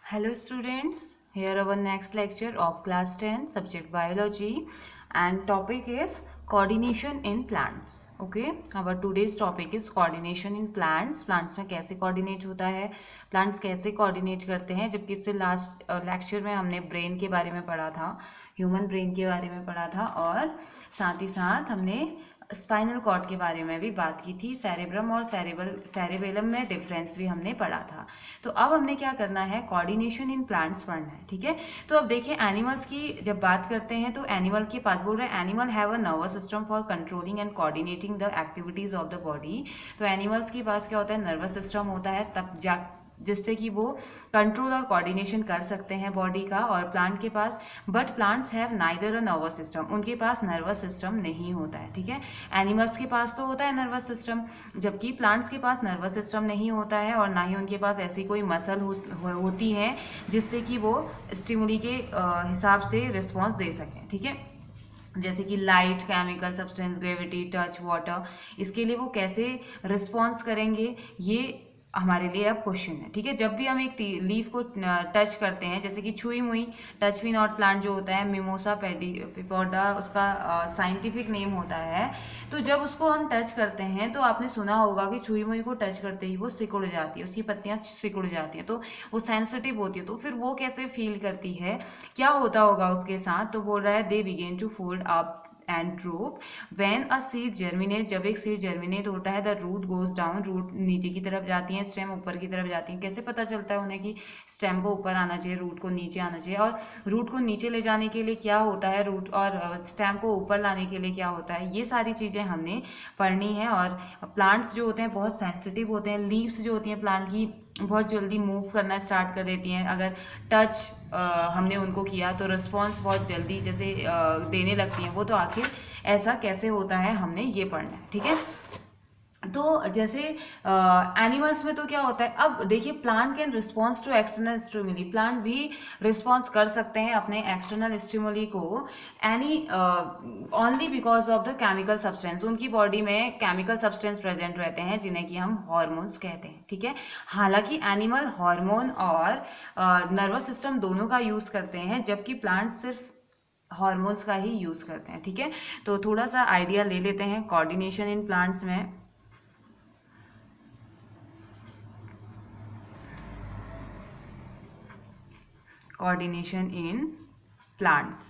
Hello students, here our next lecture of class 10 subject biology and topic is coordination in plants. Okay, our today's topic is coordination in plants. Plants में कैसे coordinate होता है, plants कैसे coordinate करते हैं, जबकि इससे last lecture में हमने ब्रेन के बारे में पढ़ा था, ह्यूमन ब्रेन के बारे में पढ़ा था और साथ ही साथ हमने स्पाइनल कॉर्ड के बारे में भी बात की थी। सेरेब्रम और सेरेबेलम में डिफरेंस भी हमने पढ़ा था। तो अब हमने क्या करना है, कोऑर्डिनेशन इन प्लांट्स पढ़ना है। ठीक है, तो अब देखिए एनिमल्स की जब बात करते हैं तो एनिमल के पास बोल रहे हैं animal have a nervous system for controlling and coordinating the activities of the body. तो एनिमल्स के पास क्या होता है, नर्वस सिस्टम होता है, तब जा जिससे कि वो कंट्रोल और कोऑर्डिनेशन कर सकते हैं बॉडी का। और प्लांट के पास, but plants have neither a nervous system, उनके पास नर्वस सिस्टम नहीं होता है। ठीक है, एनिमल्स के पास तो होता है नर्वस सिस्टम, जबकि प्लांट्स के पास नर्वस सिस्टम नहीं होता है और ना ही उनके पास ऐसी कोई मसल होती है जिससे कि वो स्टिमुली के हिसाब से रिस्पॉन्स दे सकें। ठीक है, जैसे कि light, chemical substance, gravity, touch, water, इसके लिए वो कैसे रिस्पॉन्स करेंगे, ये हमारे लिए अब क्वेश्चन है। ठीक है, जब भी हम एक लीफ को टच करते हैं, जैसे कि छुई मुई, टच मी नॉट प्लांट जो होता है, मिमोसा पेडिपोडा उसका साइंटिफिक नेम होता है, तो जब उसको हम टच करते हैं तो आपने सुना होगा कि छुई मुई को टच करते ही वो सिकुड़ जाती है, उसकी पत्तियां सिकुड़ जाती हैं, तो वो सेंसिटिव होती है। तो फिर वो कैसे फील करती है, क्या होता होगा उसके साथ, तो बोल रहा है they begin to fold up and droop when a seed germinate, जब एक सीड जर्मिनेट होता है, the root goes down, root नीचे की तरफ जाती है, स्टेम ऊपर की तरफ जाती है। कैसे पता चलता है उन्हें कि स्टेम को ऊपर आना चाहिए, रूट को नीचे आना चाहिए, और रूट को नीचे ले जाने के लिए क्या होता है, रूट और स्टेम को ऊपर लाने के लिए क्या होता है, ये सारी चीज़ें हमने पढ़नी है। और प्लांट्स जो होते हैं बहुत सेंसिटिव होते हैं, लीव्स जो होती हैं प्लांट की बहुत जल्दी मूव करना स्टार्ट कर देती हैं। अगर टच हमने उनको किया तो रिस्पॉन्स बहुत जल्दी जैसे देने लगती हैं वो, तो आखिर ऐसा कैसे होता है हमने ये पढ़ना है। ठीक है, तो जैसे एनिमल्स में तो क्या होता है, अब देखिए plant can response to external stimuli, plant भी रिस्पॉन्स कर सकते हैं अपने एक्सटर्नल स्टिमुली को any only because of the chemical substance, उनकी बॉडी में केमिकल सब्सटेंस प्रेजेंट रहते हैं जिन्हें कि हम हार्मोन्स कहते हैं। ठीक है, हालांकि एनिमल हार्मोन और नर्वस सिस्टम दोनों का यूज करते हैं, जबकि प्लांट सिर्फ हार्मोन्स का ही यूज करते हैं। ठीक है, तो थोड़ा सा आइडिया ले लेते हैं कोऑर्डिनेशन इन प्लांट्स में। कोऑर्डिनेशन इन प्लांट्स,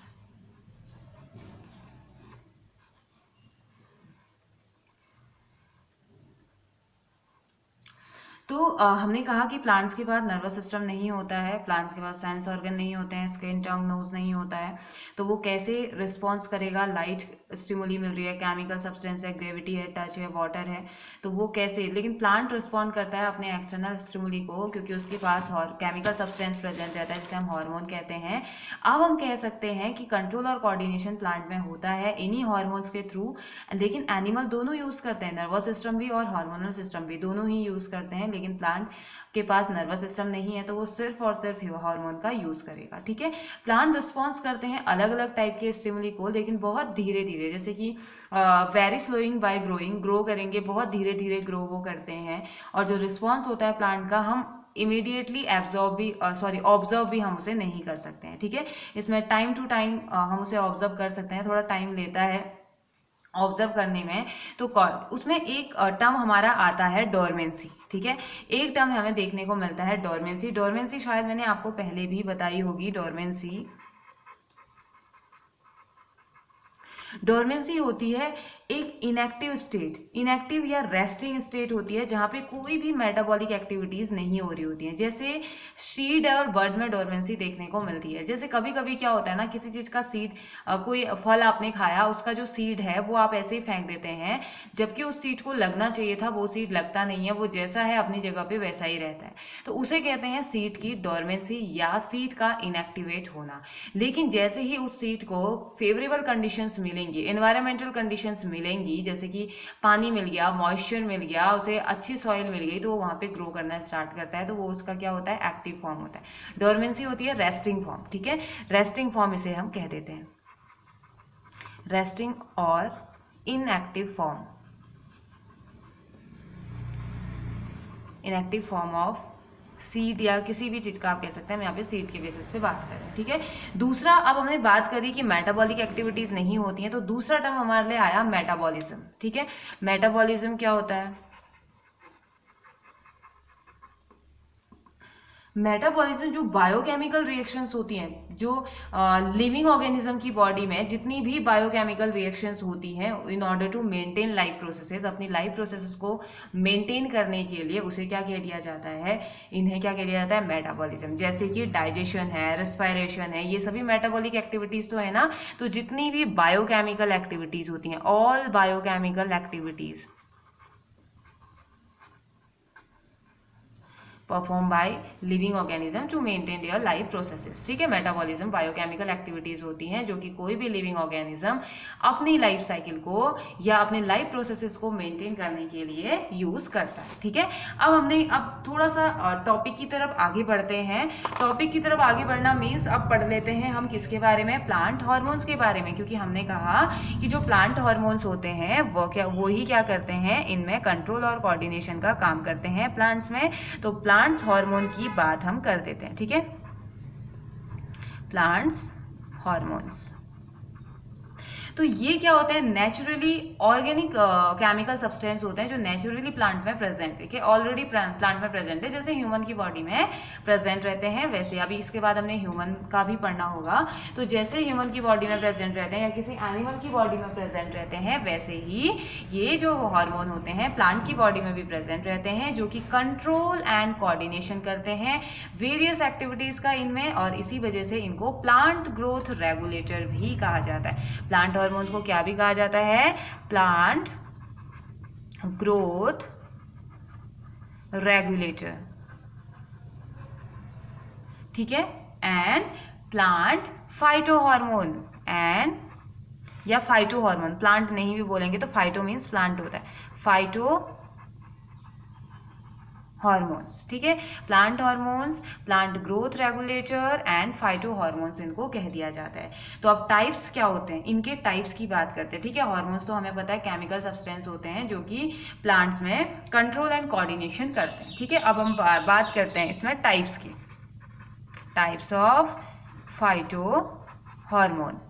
तो हमने कहा कि प्लांट्स के पास नर्वस सिस्टम नहीं होता है, प्लांट्स के पास सेंस ऑर्गन नहीं होते हैं, स्किन, टंग, नोज नहीं होता है, तो वो कैसे रिस्पॉन्स करेगा, लाइट स्टिमुली मिल रही है, केमिकल सब्सटेंस है, ग्रेविटी है, टच है, वाटर है, तो वो कैसे, लेकिन प्लांट रिस्पॉन्ड करता है अपने एक्सटर्नल स्टिमुली को क्योंकि उसके पास केमिकल सब्सटेंस प्रेजेंट रहता है जिसे हम हार्मोन कहते हैं। अब हम कह सकते हैं कि कंट्रोल और कोऑर्डिनेशन प्लांट में होता है इन्हीं हार्मोन्स के थ्रू, लेकिन एनिमल दोनों यूज करते हैं, नर्वस सिस्टम भी और हार्मोनल सिस्टम भी, दोनों ही यूज करते हैं, लेकिन प्लांट के पास नर्वस सिस्टम नहीं है तो वो सिर्फ और सिर्फ हार्मोन का यूज करेगा। ठीक है, प्लांट रिस्पॉन्स करते हैं अलग अलग टाइप के स्टिमुली को, लेकिन बहुत धीरे धीरे, जैसे कि very slowing bye growing, grow करेंगे बहुत धीरे धीरे ग्रो वो करते हैं, और जो रिस्पॉन्स होता है प्लांट का हम इमीडिएटली एब्जॉर्ब भी ऑब्जर्व भी हम उसे नहीं कर सकते हैं। ठीक है, इसमें टाइम टू टाइम हम उसे ऑब्जर्व कर सकते हैं, थोड़ा टाइम लेता है ऑब्जर्व करने में। तो उसमें एक टर्म हमारा आता है डोरमेंसी। ठीक है, एक टर्म हमें देखने को मिलता है डोरमेंसी। डोरमेंसी शायद मैंने आपको पहले भी बताई होगी। डोरमेंसी होती है एक इनएक्टिव स्टेट, इनएक्टिव या रेस्टिंग स्टेट होती है जहां पे कोई भी मेटाबॉलिक एक्टिविटीज नहीं हो रही होती हैं। जैसे सीड और बर्ड में डोरमेंसी देखने को मिलती है। जैसे कभी कभी क्या होता है ना, किसी चीज का सीड, कोई फल आपने खाया, उसका जो सीड है वो आप ऐसे ही फेंक देते हैं, जबकि उस सीड को लगना चाहिए था, वो सीड लगता नहीं है, वो जैसा है अपनी जगह पे वैसा ही रहता है, तो उसे कहते हैं सीड की डोरमेंसी या सीड का इनएक्टिवेट होना। लेकिन जैसे ही उस सीड को फेवरेबल कंडीशंस मिलेंगी, एनवायरमेंटल कंडीशंस मिलेंगी, जैसे कि पानी मिल गया, मॉइस्चर मिल गया, उसे अच्छी सॉइल मिल गई, तो वो वहां पे ग्रो करना स्टार्ट करता है, तो वो उसका क्या होता है, एक्टिव फॉर्म होता है। डोरमेंसी होती है रेस्टिंग फॉर्म। ठीक है, रेस्टिंग फॉर्म इसे हम कह देते हैं, रेस्टिंग और inactive form, inactive form of seat या किसी भी चीज़ का आप कह सकते हैं, हम यहाँ पे सीट के बेसिस पे बात कर रहे हैं, ठीक है। दूसरा, अब हमने बात करी कि मेटाबॉलिक एक्टिविटीज़ नहीं होती हैं, तो दूसरा टर्म हमारे लिए आया मेटाबॉलिज्म, ठीक है। मेटाबॉलिज्म क्या होता है? मेटाबॉलिज्म जो बायोकेमिकल रिएक्शंस होती हैं, जो लिविंग ऑर्गेनिज्म की बॉडी में जितनी भी बायोकेमिकल रिएक्शंस होती हैं in order to maintain life processes, अपनी लाइफ प्रोसेसेस को मेंटेन करने के लिए उसे क्या कह दिया जाता है? इन्हें क्या कह दिया जाता है? मेटाबॉलिज्म। जैसे कि डाइजेशन है, रेस्पिरेशन है, ये सभी मेटाबॉलिक एक्टिविटीज तो है ना। तो जितनी भी बायोकेमिकल एक्टिविटीज होती हैं, all biochemical activities perform by living organism to maintain their life processes, ठीक है। मेटाबॉलिज्म बायोकेमिकल एक्टिविटीज होती हैं जो कि कोई भी लिविंग ऑर्गेनिज्म अपनी लाइफ साइकिल को या अपने लाइफ प्रोसेसेस को मेंटेन करने के लिए यूज करता है, ठीक है। अब थोड़ा सा टॉपिक की तरफ आगे बढ़ते हैं। टॉपिक की तरफ आगे बढ़ना मीन्स अब पढ़ लेते हैं हम किसके बारे में? प्लांट हार्मोन्स के बारे में, क्योंकि हमने कहा कि जो प्लांट हार्मोन्स होते हैं वो ही क्या करते हैं? इनमें कंट्रोल और कोऑर्डिनेशन का काम करते हैं प्लांट्स में। तो प्लांट्स हार्मोन की बात हम कर देते हैं, ठीक है। प्लांट्स हार्मोन्स, तो ये क्या होता है? नेचुरली ऑर्गेनिक केमिकल सब्सटेंस होते हैं जो नेचुरली प्लांट में प्रेजेंट है, ऑलरेडी प्लांट में प्रेजेंट है, जैसे ह्यूमन की बॉडी में प्रेजेंट रहते हैं वैसे। अभी इसके बाद हमने ह्यूमन का भी पढ़ना होगा। तो जैसे ह्यूमन की बॉडी में प्रेजेंट रहते हैं या किसी एनिमल की बॉडी में प्रेजेंट रहते हैं, वैसे ही ये जो हार्मोन होते हैं प्लांट की बॉडी में भी प्रेजेंट रहते हैं, जो कि कंट्रोल एंड कोऑर्डिनेशन करते हैं वेरियस एक्टिविटीज का इनमें, और इसी वजह से इनको प्लांट ग्रोथ रेगुलेटर भी कहा जाता है। प्लांट हार्मोन्स को क्या भी कहा जाता है? प्लांट ग्रोथ रेगुलेटर, ठीक है। एंड प्लांट फाइटो हार्मोन या फाइटो हार्मोन, प्लांट नहीं भी बोलेंगे तो फाइटो मीन्स प्लांट होता है, फाइटो हार्मोन्स, ठीक है। Plant hormones, plant growth regulator and phyto hormones इनको कह दिया जाता है। तो अब टाइप्स क्या होते हैं? इनके टाइप्स की बात करते हैं, ठीक है। हार्मोन्स तो हमें पता है केमिकल सब्सटेंस होते हैं जो कि प्लांट्स में कंट्रोल एंड कोऑर्डिनेशन करते हैं, ठीक है। अब हम बात करते हैं इसमें टाइप्स की। Types of phyto hormone.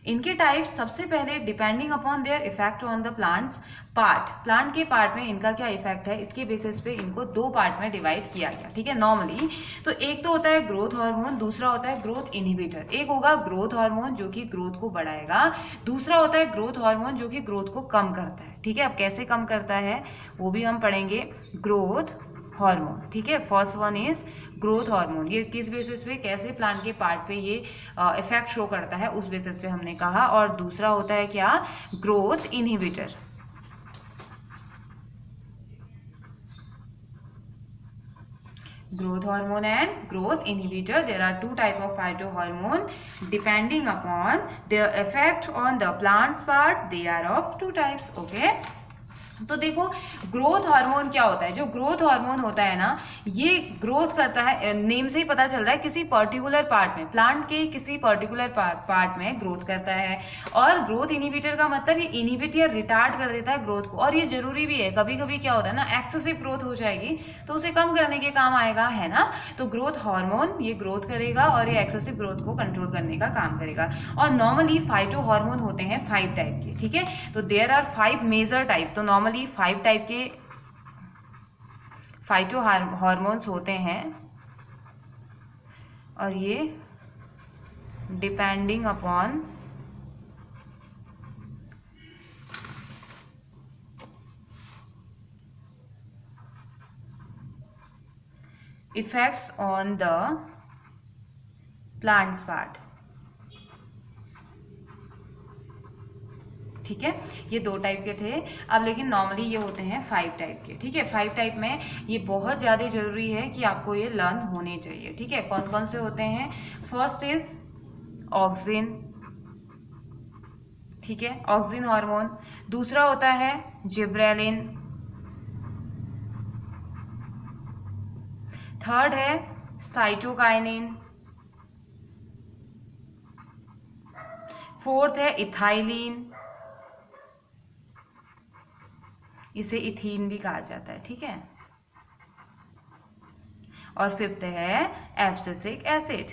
इनके टाइप सबसे पहले depending upon their effect on the plants part, plant के पार्ट में इनका क्या इफेक्ट है, इसके बेसिस पे इनको दो पार्ट में डिवाइड किया गया, ठीक है। नॉर्मली तो एक तो होता है ग्रोथ हार्मोन, दूसरा होता है ग्रोथ इनहिबिटर। एक होगा ग्रोथ हार्मोन जो कि ग्रोथ को बढ़ाएगा, दूसरा होता है ग्रोथ हार्मोन जो कि ग्रोथ को कम करता है, ठीक है। अब कैसे कम करता है वो भी हम पढ़ेंगे। ग्रोथ हार्मोन, ठीक है। First one is growth hormone, ये किस बेसिस पे, कैसे प्लांट के पार्ट पे ये इफेक्ट शो करता है उस बेसिस पे हमने कहा। और दूसरा होता है क्या? Growth inhibitor. Growth hormone and growth inhibitor. There are two type of phytohormone depending upon their effect on the plant's part. They are of two types. Okay. तो देखो ग्रोथ हार्मोन क्या होता है? जो ग्रोथ हार्मोन होता है ना, ये ग्रोथ करता है, नेम से ही पता चल रहा है, किसी पर्टिकुलर पार्ट में, प्लांट के किसी पर्टिकुलर पार्ट में ग्रोथ करता है। और ग्रोथ इनहिबिटर का मतलब ये इनहिबिट या रिटार्ड कर देता है ग्रोथ को। और ये जरूरी भी है, कभी कभी क्या होता है ना, एक्सेसिव ग्रोथ हो जाएगी तो उसे कम करने के काम आएगा, है ना। तो ग्रोथ हार्मोन ये ग्रोथ करेगा और ये एक्सेसिव ग्रोथ को कंट्रोल करने का काम करेगा। और नॉर्मली फाइटो हार्मोन होते हैं 5 टाइप के, ठीक है। तो देयर आर 5 मेजर टाइप। तो नॉर्मली 5 टाइप के फाइटो हार्मोन्स होते हैं और ये depending upon effects on the plants part, ठीक है। ये 2 टाइप के थे। अब लेकिन नॉर्मली ये होते हैं 5 टाइप के, ठीक है। 5 टाइप में ये बहुत ज़्यादा जरूरी है कि आपको ये लर्न होने चाहिए, ठीक है। कौन कौन से होते हैं? फर्स्ट इज ऑक्सिन, ठीक है, ऑक्सिन हार्मोन। दूसरा होता है जिब्रेलिन। थर्ड है साइटोकाइनिन। फोर्थ है इथाइलिन, इसे इथीन भी कहा जाता है, ठीक है। और फिफ्थ है एब्सिसिक एसिड।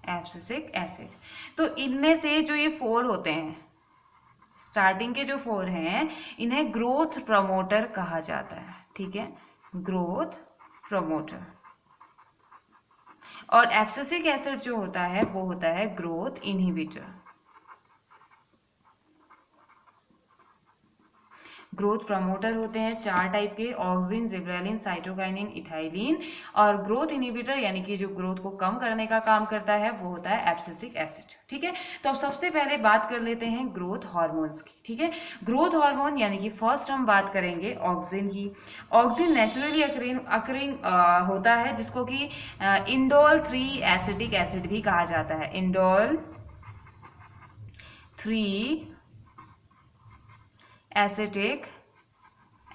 Abscisic acid. तो इनमें से जो ये 4 होते हैं, स्टार्टिंग के जो 4 हैं, इन्हें ग्रोथ प्रमोटर कहा जाता है। ठीक है, ग्रोथ प्रमोटर। और एब्सिसिक एसिड जो होता है वो होता है ग्रोथ इनहिबिटर। ग्रोथ प्रमोटर होते हैं 4 टाइप के, ऑक्सिन, जिब्रेलिन, साइटोकाइनिन, इथाइलिन। और ग्रोथ इनहिबिटर यानी कि जो ग्रोथ को कम करने का काम करता है वो होता है एब्सिसिक एसिड। ठीक है, तो अब सबसे पहले बात कर लेते हैं ग्रोथ हार्मोन्स की। ठीक है, ग्रोथ हार्मोन यानी कि फर्स्ट हम बात करेंगे ऑक्सिन की। ऑक्सिन नेचुरली अकरिंग होता है, जिसको कि इंडोल 3 एसिटिक एसिड भी कहा जाता है। इंडोल 3 एसिटिक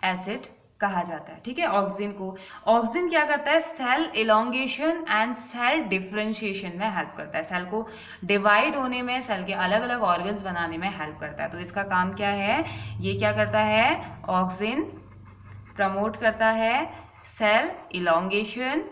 एसिड कहा जाता है। ठीक है, ऑक्सिन को। ऑक्सिन क्या करता है, cell elongation and cell differentiation में हेल्प करता है। सेल को डिवाइड होने में, सेल के अलग अलग ऑर्गन्स बनाने में हेल्प करता है। तो इसका काम क्या है, ये क्या करता है, ऑक्सिन प्रमोट करता है सेल इलोंगेशन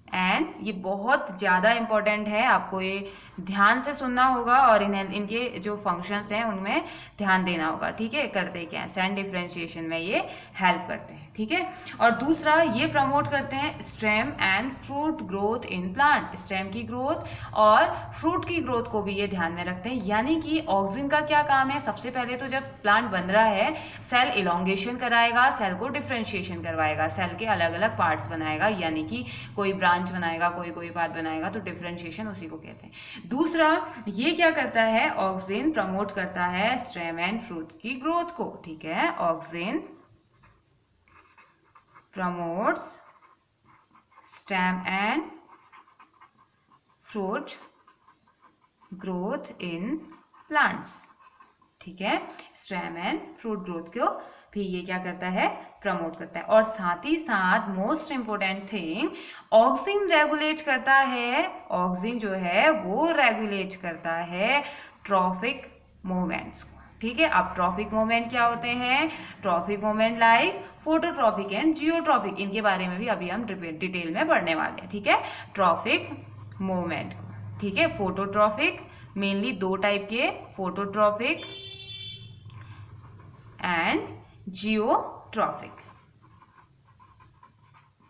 एंड, ये बहुत ज़्यादा इंपॉर्टेंट है, आपको ये ध्यान से सुनना होगा और इनके जो फंक्शंस हैं उनमें ध्यान देना होगा। ठीक है, करते क्या है, सेल डिफरेंशिएशन में ये हेल्प करते हैं। ठीक है, और दूसरा ये प्रमोट करते हैं stem and fruit growth in plant. Stem की ग्रोथ और फ्रूट की ग्रोथ को भी ये ध्यान में रखते हैं। यानी कि ऑक्सिन का क्या काम है, सबसे पहले तो जब प्लांट बन रहा है सेल इलोंगेशन कराएगा, सेल को डिफरेंशिएशन करवाएगा, सेल के अलग अलग पार्ट्स बनाएगा, यानी कि कोई ब्रांच बनाएगा, कोई पार्ट बनाएगा, तो डिफरेंशिएशन उसी को कहते हैं। दूसरा ये क्या करता है, ऑक्सिन प्रमोट करता है स्टेम एंड फ्रूट की ग्रोथ को। ठीक है, auxin promotes stem and fruit growth in plants। ठीक है, स्टेम एंड फ्रूट ग्रोथ को भी ये क्या करता है, प्रमोट करता है। और साथ ही साथ most important thing, auxin regulate करता है, ऑक्सिन जो है वो रेगुलेट करता है ट्रॉफिक मूवमेंट्स को। ठीक है, अब ट्रॉफिक मूवमेंट क्या होते हैं, trophic movement like phototrophic and geotrophic, इनके बारे में भी अभी हम डिटेल में पढ़ने वाले हैं। ठीक है, ट्रॉफिक मूवमेंट को। ठीक है, फोटोट्रॉफिक मेनली 2 टाइप के, फोटोट्रॉफिक एंड जियोट्रॉफिक।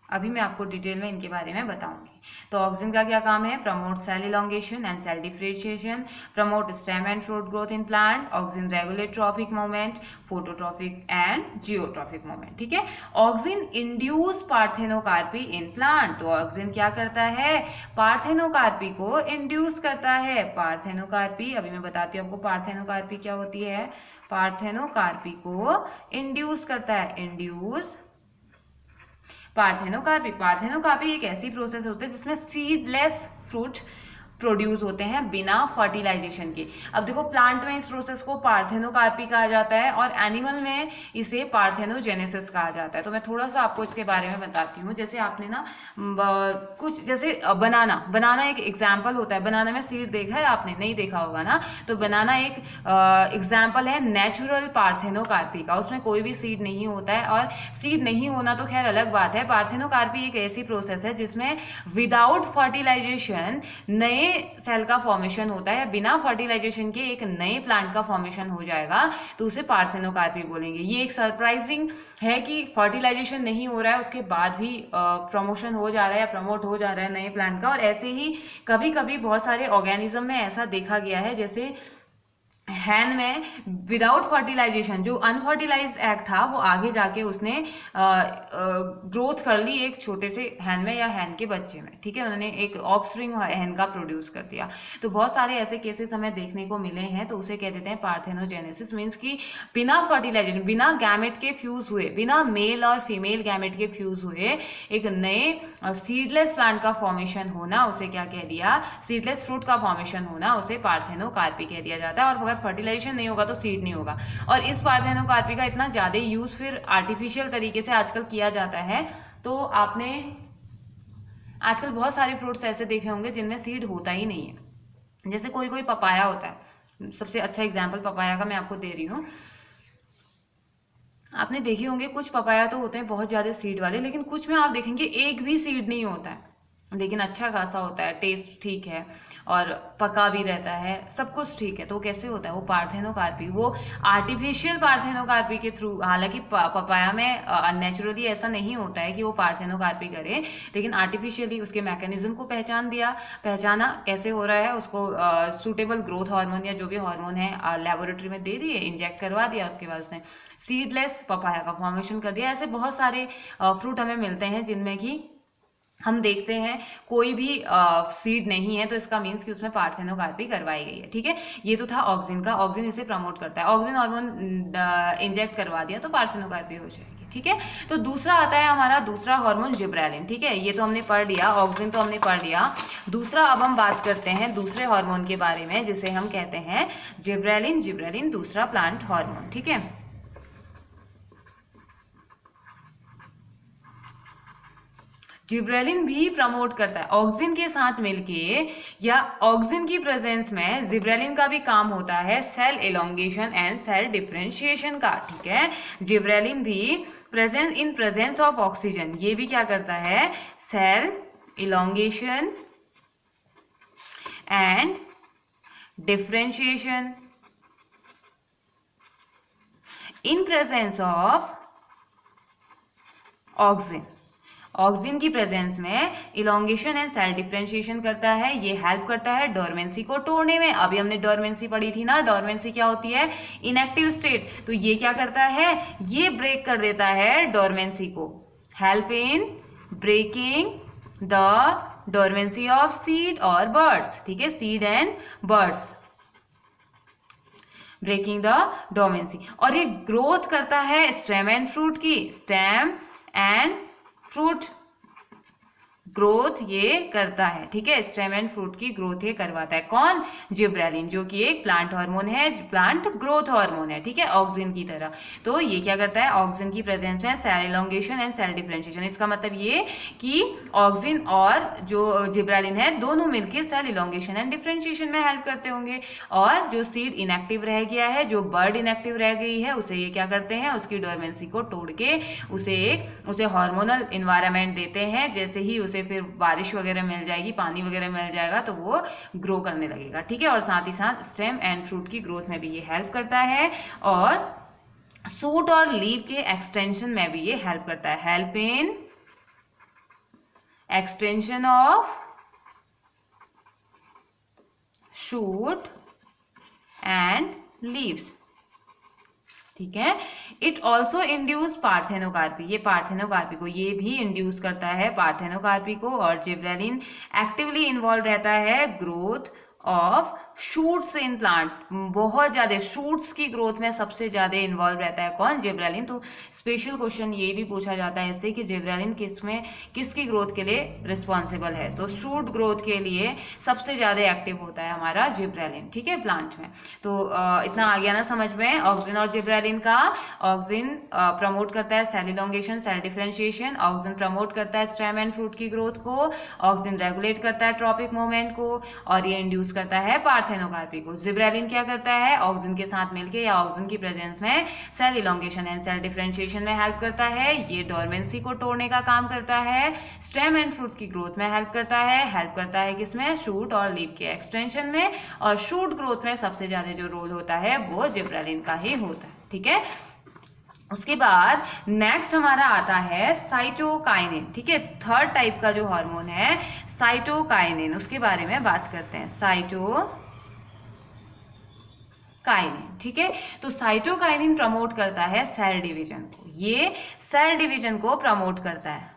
अभी मैं आपको डिटेल में इनके बारे में बताऊंगी। तो ऑक्सिन का क्या काम है, promote cell elongation and cell differentiation, promote stem and fruit growth in plant, auxin regulate trophic movement, phototrophic and geotrophic movement. ठीक है, auxin induce parthenocarpy in plant. तो ऑक्सिन क्या करता है, पार्थेनोकार्पी को इंड्यूस करता है। पार्थेनोकार्पी, अभी मैं बताती हूँ आपको पार्थेनोकार्पी क्या होती है। पार्थेनोकार्पी को इंड्यूस करता है, इंड्यूस पार्थेनोकार्पी एक ऐसी प्रोसेस होती है जिसमें सीडलेस फ्रूट प्रोड्यूस होते हैं बिना फर्टिलाइजेशन के। अब देखो, प्लांट में इस प्रोसेस को पार्थेनोकार्पी कहा जाता है और एनिमल में इसे पार्थेनोजेनेसिस कहा जाता है। तो मैं थोड़ा सा आपको इसके बारे में बताती हूँ। जैसे आपने ना कुछ, जैसे बनाना एक एग्जाम्पल होता है। बनाना में सीड देखा है आपने, नहीं देखा होगा ना। तो बनाना एक एग्जाम्पल है नेचुरल पार्थेनोकार्पी का, उसमें कोई भी सीड नहीं होता है। और सीड नहीं होना तो खैर अलग बात है। पार्थेनोकार्पी एक ऐसी प्रोसेस है जिसमें विदाउट फर्टिलाइजेशन नए सेल का फॉर्मेशन होता है, बिना फर्टिलाइजेशन के एक नए प्लांट का फॉर्मेशन हो जाएगा, तो उसे पार्थेनोकार्पी बोलेंगे। ये एक सरप्राइजिंग है कि फर्टिलाइजेशन नहीं हो रहा है, उसके बाद भी प्रमोशन हो जा रहा है या प्रमोट हो जा रहा है नए प्लांट का। और ऐसे ही कभी कभी बहुत सारे ऑर्गेनिज्म में ऐसा देखा गया है, जैसे हैन में विदाउट फर्टिलाइजेशन जो अनफर्टिलाइज्ड एग था वो आगे जाके उसने ग्रोथ कर ली एक छोटे से हैन में या हैन के बच्चे में। ठीक है, उन्होंने एक ऑफस्प्रिंग हैन का प्रोड्यूस कर दिया। तो बहुत सारे ऐसे केसेस हमें देखने को मिले हैं। तो उसे कह देते हैं पार्थेनोजेनेसिस, मीन्स कि बिना फर्टिलाइजेशन, बिना गैमेट के फ्यूज हुए, बिना मेल और फीमेल गैमेट के फ्यूज हुए एक नए सीडलेस प्लांट का फॉर्मेशन होना, उसे क्या कह दिया, सीडलेस फ्रूट का फॉर्मेशन होना, उसे पार्थेनोकार्पी कह दिया जाता है। और अगर फर्टिलाइजेशन नहीं होगा तो सीड नहीं होगा। और इस पार्थेनोकार्पी का इतना ज्यादा यूज फिर आर्टिफिशियल तरीके से आजकल किया जाता है। तो आपने आजकल बहुत सारे फ्रूट्स ऐसे देखे होंगे जिनमें सीड होता ही नहीं है। जैसे कोई पपाया होता है, सबसे अच्छा एग्जाम्पल पपाया का मैं आपको दे रही हूँ। आपने देखे होंगे कुछ पपाया तो होते हैं बहुत ज़्यादा सीड वाले, लेकिन कुछ में आप देखेंगे एक भी सीड नहीं होता है, लेकिन अच्छा खासा होता है, टेस्ट ठीक है और पका भी रहता है, सब कुछ ठीक है। तो कैसे होता है? वो पार्थेनोकार्पी, वो आर्टिफिशियल पार्थेनोकार्पी के थ्रू, हालांकि पपाया में नेचुरली ऐसा नहीं होता है कि वो पार्थेनोकार्पी करे, लेकिन आर्टिफिशियली उसके मैकेनिज्म को पहचाना कैसे हो रहा है, उसको सूटेबल ग्रोथ हार्मोन या जो भी हार्मोन है लेबोरेटरी में दे दिए, इंजेक्ट करवा दिया, उसके बाद उसने सीडलेस पपाया का फॉर्मेशन कर दिया। ऐसे बहुत सारे फ्रूट हमें मिलते हैं जिनमें कि हम देखते हैं कोई भी सीड नहीं है, तो इसका मीन्स कि उसमें पार्थेनोकार्पी करवाई गई है। ठीक है, ये तो था ऑक्सिन का, ऑक्सिन इसे प्रमोट करता है, ऑक्सिन हार्मोन इंजेक्ट करवा दिया तो पार्थेनोकार्पी हो जाएगी। ठीक है, तो दूसरा आता है हमारा दूसरा हार्मोन जिब्रेलिन। ठीक है, ये तो हमने पढ़ लिया, ऑक्सिन तो हमने पढ़ लिया। दूसरा अब हम बात करते हैं दूसरे हार्मोन के बारे में जिसे हम कहते हैं जिब्रेलिन। जिब्रेलिन दूसरा प्लांट हार्मोन। ठीक है, जिब्रेलिन भी प्रमोट करता है ऑक्सिन के साथ मिलके, या ऑक्सिन की प्रेजेंस में जिब्रेलिन का भी काम होता है cell elongation and cell differentiation का। ठीक है, जिब्रेलिन भी इन प्रेजेंस ऑफ ऑक्सीजन, ये भी क्या करता है? Cell elongation and differentiation in presence of auxin. Auxin की प्रेजेंस में इलोंगेशन एंड सेल डिफरेंशिएशन करता है, ये हेल्प करता है डोरमेंसी को तोड़ने में। अभी हमने डोरमेंसी पढ़ी थी ना, डोरमेंसी क्या होती है? Inactive state. तो ये क्या करता है? ये ब्रेक कर देता है डोरमेंसी को, help in breaking the dormancy of seed और बर्ड्स। ठीक है, seed and birds, breaking the dormancy. और ये ग्रोथ करता है स्टेम एंड फ्रूट की, स्टेम एंड फ्रूट ग्रोथ ये करता है। ठीक है, स्टेम एंड फ्रूट की ग्रोथ ये करवाता है। कौन? जिब्रेलिन, जो कि एक प्लांट हार्मोन है, प्लांट ग्रोथ हार्मोन है। ठीक है, ऑक्सिन की तरह। तो ये क्या करता है? ऑक्सिन की प्रेजेंस में cell elongation and cell differentiation. इसका मतलब ये कि ऑक्सिन और जो जिब्रेलिन है दोनों मिलकर सेल एलोंगेशन एंड डिफरेंशिएशन में हेल्प करते होंगे। और जो सीड इनएक्टिव रह गया है, जो बर्ड इनएक्टिव रह गई है, उसे ये क्या करते हैं? उसकी डोरमेंसी को तोड़ के उसे हार्मोनल इन्वायरमेंट देते हैं। जैसे ही उसे फिर बारिश वगैरह मिल जाएगी, पानी वगैरह मिल जाएगा, तो वो ग्रो करने लगेगा। ठीक है, और साथ ही साथ स्टेम एंड फ्रूट की ग्रोथ में भी ये हेल्प करता है, और सूट और लीव के एक्सटेंशन में भी ये हेल्प करता है, help in extension of shoot and leaves. ठीक है, इट ऑल्सो इंड्यूस पार्थेनोकार्पी, ये पार्थेनोकार्पी को ये भी इंड्यूस करता है, पार्थेनोकार्पी को। और जिब्रेलिन एक्टिवली इन्वॉल्व रहता है growth of shoots in plant, बहुत ज्यादा शूट्स की ग्रोथ में सबसे ज्यादा इन्वॉल्व रहता है। कौन? जिब्रेलिन। तो स्पेशल क्वेश्चन ये भी पूछा जाता है इससे कि जिब्रेलिन किसकी ग्रोथ के लिए रिस्पॉन्सिबल है? तो शूट ग्रोथ के लिए सबसे ज्यादा एक्टिव होता है हमारा जिब्रेलिन। ठीक है, प्लांट में। तो इतना आ गया ना समझ में ऑक्सिन और जिब्रेलिन का। ऑक्सिन प्रमोट करता है cell elongation, cell differentiation. Auxin promote करता है स्टेम एंड फ्रूट की ग्रोथ को। ऑक्सिन रेगुलेट करता है ट्रॉपिक मूवमेंट को, और ये इंड्यूस करता है पार्थेनोकार्पी को। जिब्रेलिन क्या करता है? ऑक्सिन के साथ मिलकर या ऑक्सिन की प्रेजेंस में cell elongation and cell differentiation में हेल्प करता है, ये डोरमेंसी को तोड़ने का काम करता है, स्टेम एंड फ्रूट की ग्रोथ में हेल्प करता है किसमें? शूट और लीव के एक्सटेंशन में। और शूट ग्रोथ में सबसे ज्यादा जो रोल होता है वो जिब्रेलिन का ही होता है। ठीक है, उसके बाद नेक्स्ट हमारा आता है साइटोकाइनिन। ठीक है, थर्ड टाइप का जो हार्मोन है साइटोकाइनिन, उसके बारे में बात करते हैं, साइटोकाइनिन। ठीक है, तो साइटोकाइनिन प्रमोट करता है सेल डिवीजन को, ये सेल डिवीजन को प्रमोट करता है।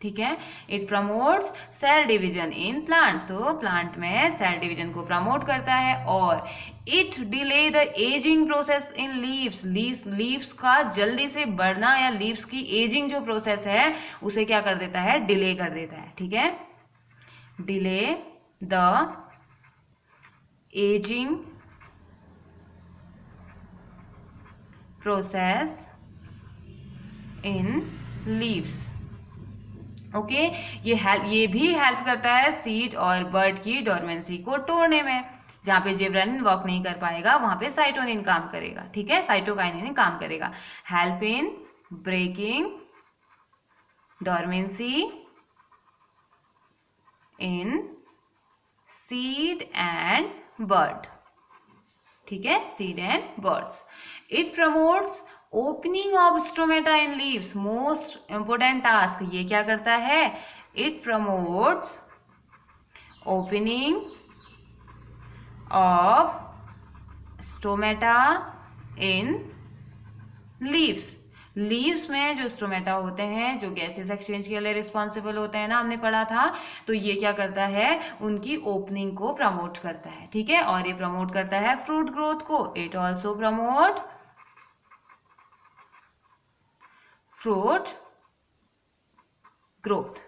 ठीक है, it promotes cell division in plant, तो प्लांट में सेल डिवीजन को प्रमोट करता है। और it delay the ageing process in leaves, leaves का जल्दी से बढ़ना या लीव्स की एजिंग जो प्रोसेस है उसे क्या कर देता है? डिले कर देता है। ठीक है, delay the ageing process in leaves. Okay, ये भी हेल्प करता है सीड और बर्ड की डोरमेंसी को तोड़ने में। जहाँ पे जिबरेलिन वर्क नहीं कर पाएगा वहाँ पे साइटोकिनिन काम करेगा, ठीक है, साइटोकाइनिन काम करेगा। Help in breaking dormancy in seed and bird, ठीक है, seed and birds. It promotes opening of stomata in leaves, most important task, ये क्या करता है, it promotes opening of stomata in leaves. Leaves में जो स्टोमेटा होते हैं जो गैसेस एक्सचेंज के लिए रिस्पॉन्सिबल होते हैं ना, हमने पढ़ा था, तो ये क्या करता है, उनकी ओपनिंग को प्रमोट करता है, ठीक है, और ये प्रमोट करता है फ्रूट ग्रोथ को। It also promote fruit growth,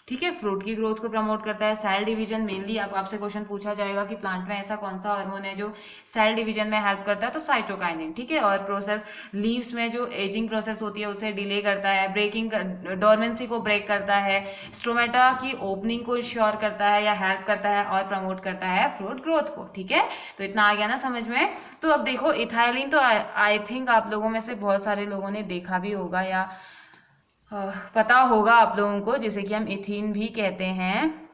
ठीक है, फ्रूट की ग्रोथ को प्रमोट करता है। सेल डिवीजन, मेनली आपसे क्वेश्चन पूछा जाएगा कि प्लांट में ऐसा कौन सा हार्मोन है जो सेल डिवीजन में हेल्प करता है, तो साइटोकाइनिन, ठीक है। और प्रोसेस लीव्स में जो एजिंग प्रोसेस होती है उसे डिले करता है, ब्रेकिंग डोरमेंसी को ब्रेक करता है, स्टोमेटा की ओपनिंग को श्योर करता है या हेल्प करता है, और प्रमोट करता है फ्रूट ग्रोथ को, ठीक है। तो इतना आ गया ना समझ में। तो अब देखो इथाइलिन, तो आई थिंक आप लोगों में से बहुत सारे लोगों ने देखा भी होगा या पता होगा आप लोगों को, जिसे कि हम इथीन भी कहते हैं।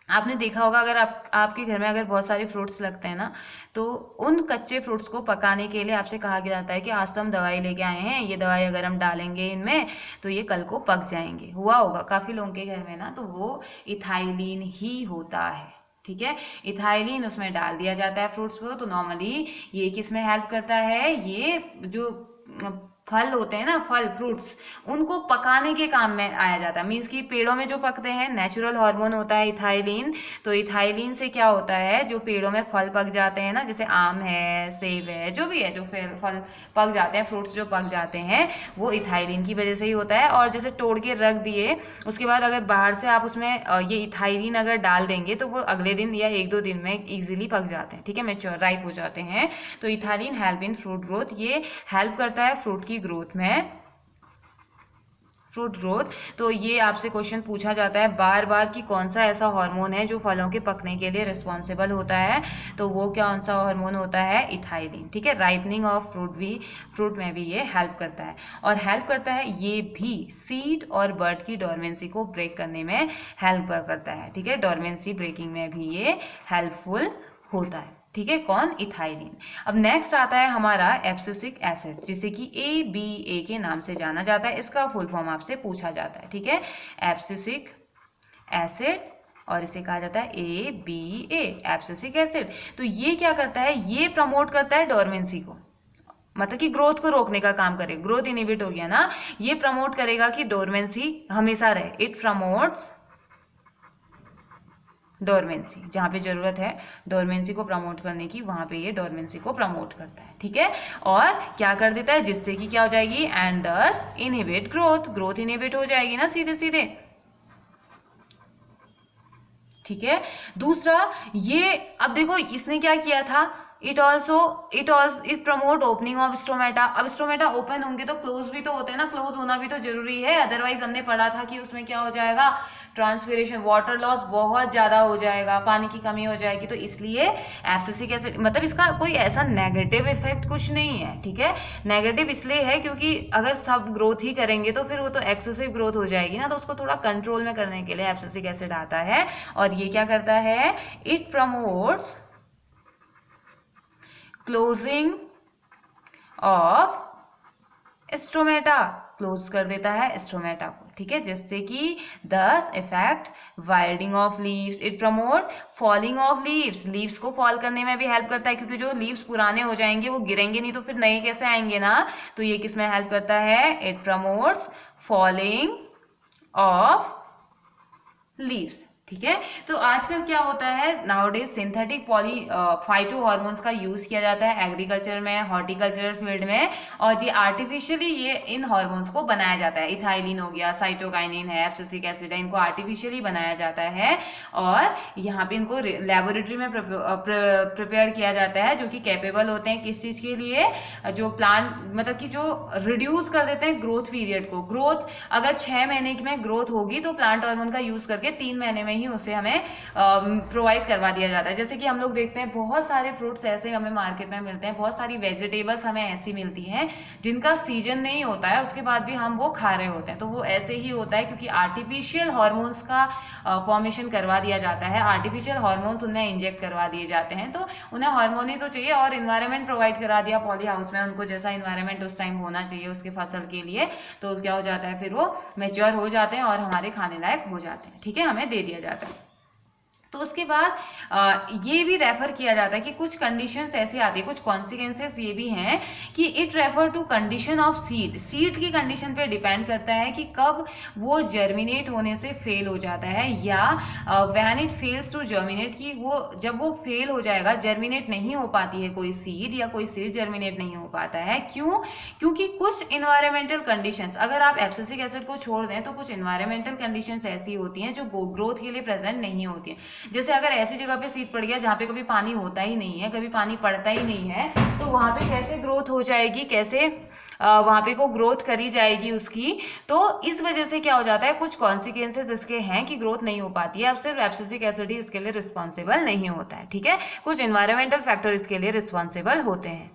आपने देखा होगा, अगर आपके घर में अगर बहुत सारे फ्रूट्स लगते हैं ना, तो उन कच्चे फ्रूट्स को पकाने के लिए आपसे कहा जाता है कि आज तो हम दवाई लेके आए हैं, ये दवाई अगर हम डालेंगे इनमें तो ये कल को पक जाएंगे। हुआ होगा काफ़ी लोगों के घर में ना, तो वो इथाइलिन ही होता है, ठीक है। इथाइलिन उसमें डाल दिया जाता है फ्रूट्स पर। तो नॉर्मली ये किस में हेल्प करता है, ये जो फल होते हैं ना, फल फ्रूट्स, उनको पकाने के काम में आया जाता है। मीन्स कि पेड़ों में जो पकते हैं, नेचुरल हार्मोन होता है इथाइलिन। तो इथाइलिन से क्या होता है, जो पेड़ों में फल पक जाते हैं ना, जैसे आम है, सेब है, जो भी है, जो फल पक जाते हैं, फ्रूट्स जो पक जाते हैं, वो इथाइलिन की वजह से ही होता है। और जैसे तोड़ के रख दिए, उसके बाद अगर बाहर से आप उसमें ये इथाइलिन अगर डाल देंगे तो वो अगले दिन या 1-2 दिन में ईजिली पक जाते हैं, ठीक है, मैच्योर राइप हो जाते हैं। तो ethylene help in fruit growth, ये हेल्प करता है फ्रूट की ग्रोथ में, फ्रूट ग्रोथ। तो ये आपसे क्वेश्चन पूछा जाता है बार बार कि कौन सा ऐसा हार्मोन है जो फलों के पकने के लिए रिस्पॉन्सिबल होता है, तो वो कौन सा हार्मोन होता है, इथाइलिन, ठीक है। राइपनिंग ऑफ फ्रूट में भी ये हेल्प करता है। और हेल्प करता है ये भी सीड और बर्ड की डोरमेंसी को ब्रेक करने में हेल्प करता है, ठीक है, डोरमेंसी ब्रेकिंग में भी ये हेल्पफुल होता है, ठीक है, कौन, इथाइलिन। अब नेक्स्ट आता है हमारा एब्सिसिक एसिड, जिसे कि ABA के नाम से जाना जाता है। इसका फुल फॉर्म आपसे पूछा जाता है, ठीक है, एब्सिसिक एसिड, और इसे कहा जाता है ABA, एब्सिसिक एसिड। तो ये क्या करता है, ये प्रमोट करता है डोरमेंसी को, मतलब कि ग्रोथ को रोकने का काम करे। ग्रोथ इनहिबिट हो गया ना, ये प्रमोट करेगा कि डोरमेंसी हमेशा रहे। इट प्रमोट्स डोरमेंसी, जहाँ पे जरूरत है डोरमेंसी को प्रमोट करने की, वहाँ पे ये डोरमेंसी को प्रमोट करता है, ठीक है। और क्या कर देता है, जिससे कि क्या हो जाएगी, एंड दस इनहिबिट ग्रोथ, ग्रोथ इनहिबिट हो जाएगी ना सीधे सीधे, ठीक है। दूसरा ये, अब देखो इसने क्या किया था, it promote opening of stomata. अब स्टोमेटा ओपन होंगे तो क्लोज भी तो होते हैं ना, क्लोज होना भी तो जरूरी है, अदरवाइज हमने पढ़ा था कि उसमें क्या हो जाएगा, ट्रांसपिरेशन, वाटर लॉस बहुत ज़्यादा हो जाएगा, पानी की कमी हो जाएगी। तो इसलिए एब्सिसिक एसिड, मतलब इसका कोई ऐसा नेगेटिव इफेक्ट कुछ नहीं है, ठीक है। नेगेटिव इसलिए है क्योंकि अगर सब ग्रोथ ही करेंगे तो फिर वो तो एक्सेसिव ग्रोथ हो जाएगी ना, तो उसको थोड़ा कंट्रोल में करने के लिए एब्सिसिक एसिड आता है। और ये क्या करता है, it promotes closing of stomata, close कर देता है स्टोमेटा को, ठीक है, जिससे कि this effect wilting of leaves. It promote falling of leaves, leaves को फॉल करने में भी हेल्प करता है, क्योंकि जो लीव्स पुराने हो जाएंगे वो गिरेंगे नहीं तो फिर नए कैसे आएंगे ना, तो ये किस में हेल्प करता है, it promotes falling of leaves, ठीक है। तो आजकल क्या होता है, nowadays synthetic poly phyto hormones का यूज किया जाता है एग्रीकल्चर में, हॉर्टिकल्चरल फील्ड में, और ये आर्टिफिशियली ये इन हार्मोन्स को बनाया जाता है। इथाइलिन हो गया, साइटोकाइनिन है, एब्सिसिक एसिड है, इनको आर्टिफिशियली बनाया जाता है और यहाँ पे इनको लेबोरेटरी में प्रिपेयर किया जाता है, जो कि कैपेबल होते हैं किस चीज़ के लिए, जो प्लांट मतलब कि जो रिड्यूस कर देते हैं ग्रोथ पीरियड को। ग्रोथ अगर 6 महीने में ग्रोथ होगी तो प्लांट हार्मोन का यूज करके 3 महीने में ही उसे हमें प्रोवाइड करवा दिया जाता है। जैसे कि हम लोग देखते हैं बहुत सारे फ्रूट्स ऐसे हमें मार्केट में मिलते हैं, बहुत सारी वेजिटेबल्स हमें ऐसी मिलती हैं जिनका सीजन नहीं होता है, उसके बाद भी हम वो खा रहे होते हैं। तो वो ऐसे ही होता है क्योंकि आर्टिफिशियल हार्मोन्स का फॉर्मेशन करवा दिया जाता है, आर्टिफिशियल हार्मोन्स उनमें इंजेक्ट करवा दिए जाते हैं। तो उन्हें हार्मोन ही तो चाहिए और इन्वायरमेंट प्रोवाइड करा दिया पॉली हाउस में, उनको जैसा इन्वायरमेंट उस टाइम होना चाहिए उसके फसल के लिए, तो क्या हो जाता है, फिर वो मैच्योर हो जाते हैं और हमारे खाने लायक हो जाते हैं। ठीक है, हमें दे दिया जाता है। तो उसके बाद ये भी रेफर किया जाता है कि कुछ कंडीशंस ऐसी आती है, कुछ कॉन्सिक्वेंसेस ये भी हैं कि it refer to condition of seed. Seed की कंडीशन पे डिपेंड करता है कि कब वो जर्मिनेट होने से फेल हो जाता है, या when it fails to germinate, कि वो जब वो फेल हो जाएगा, जर्मिनेट नहीं हो पाती है कोई सीड, या कोई सीड जर्मिनेट नहीं हो पाता है। क्यों? क्योंकि कुछ इन्वायरमेंटल कंडीशंस, अगर आप एब्सिसिक एसिड को छोड़ दें तो कुछ इन्वायरमेंटल कंडीशंस ऐसी होती हैं जो ग्रोथ के लिए प्रेजेंट नहीं होती हैं। जैसे अगर ऐसी जगह पे सीड पड़ गया जहाँ पे कभी पानी होता ही नहीं है, कभी पानी पड़ता ही नहीं है, तो वहाँ पे कैसे ग्रोथ हो जाएगी, कैसे वहाँ पे को ग्रोथ करी जाएगी उसकी। तो इस वजह से क्या हो जाता है, कुछ कॉन्सिक्वेंसेस इसके हैं कि ग्रोथ नहीं हो पाती है। अब सिर्फ एब्सिसिक एसिड ही इसके लिए रिस्पॉन्सिबल नहीं होता है। ठीक है, कुछ एनवायरमेंटल फैक्टर इसके लिए रिस्पॉन्सिबल होते हैं।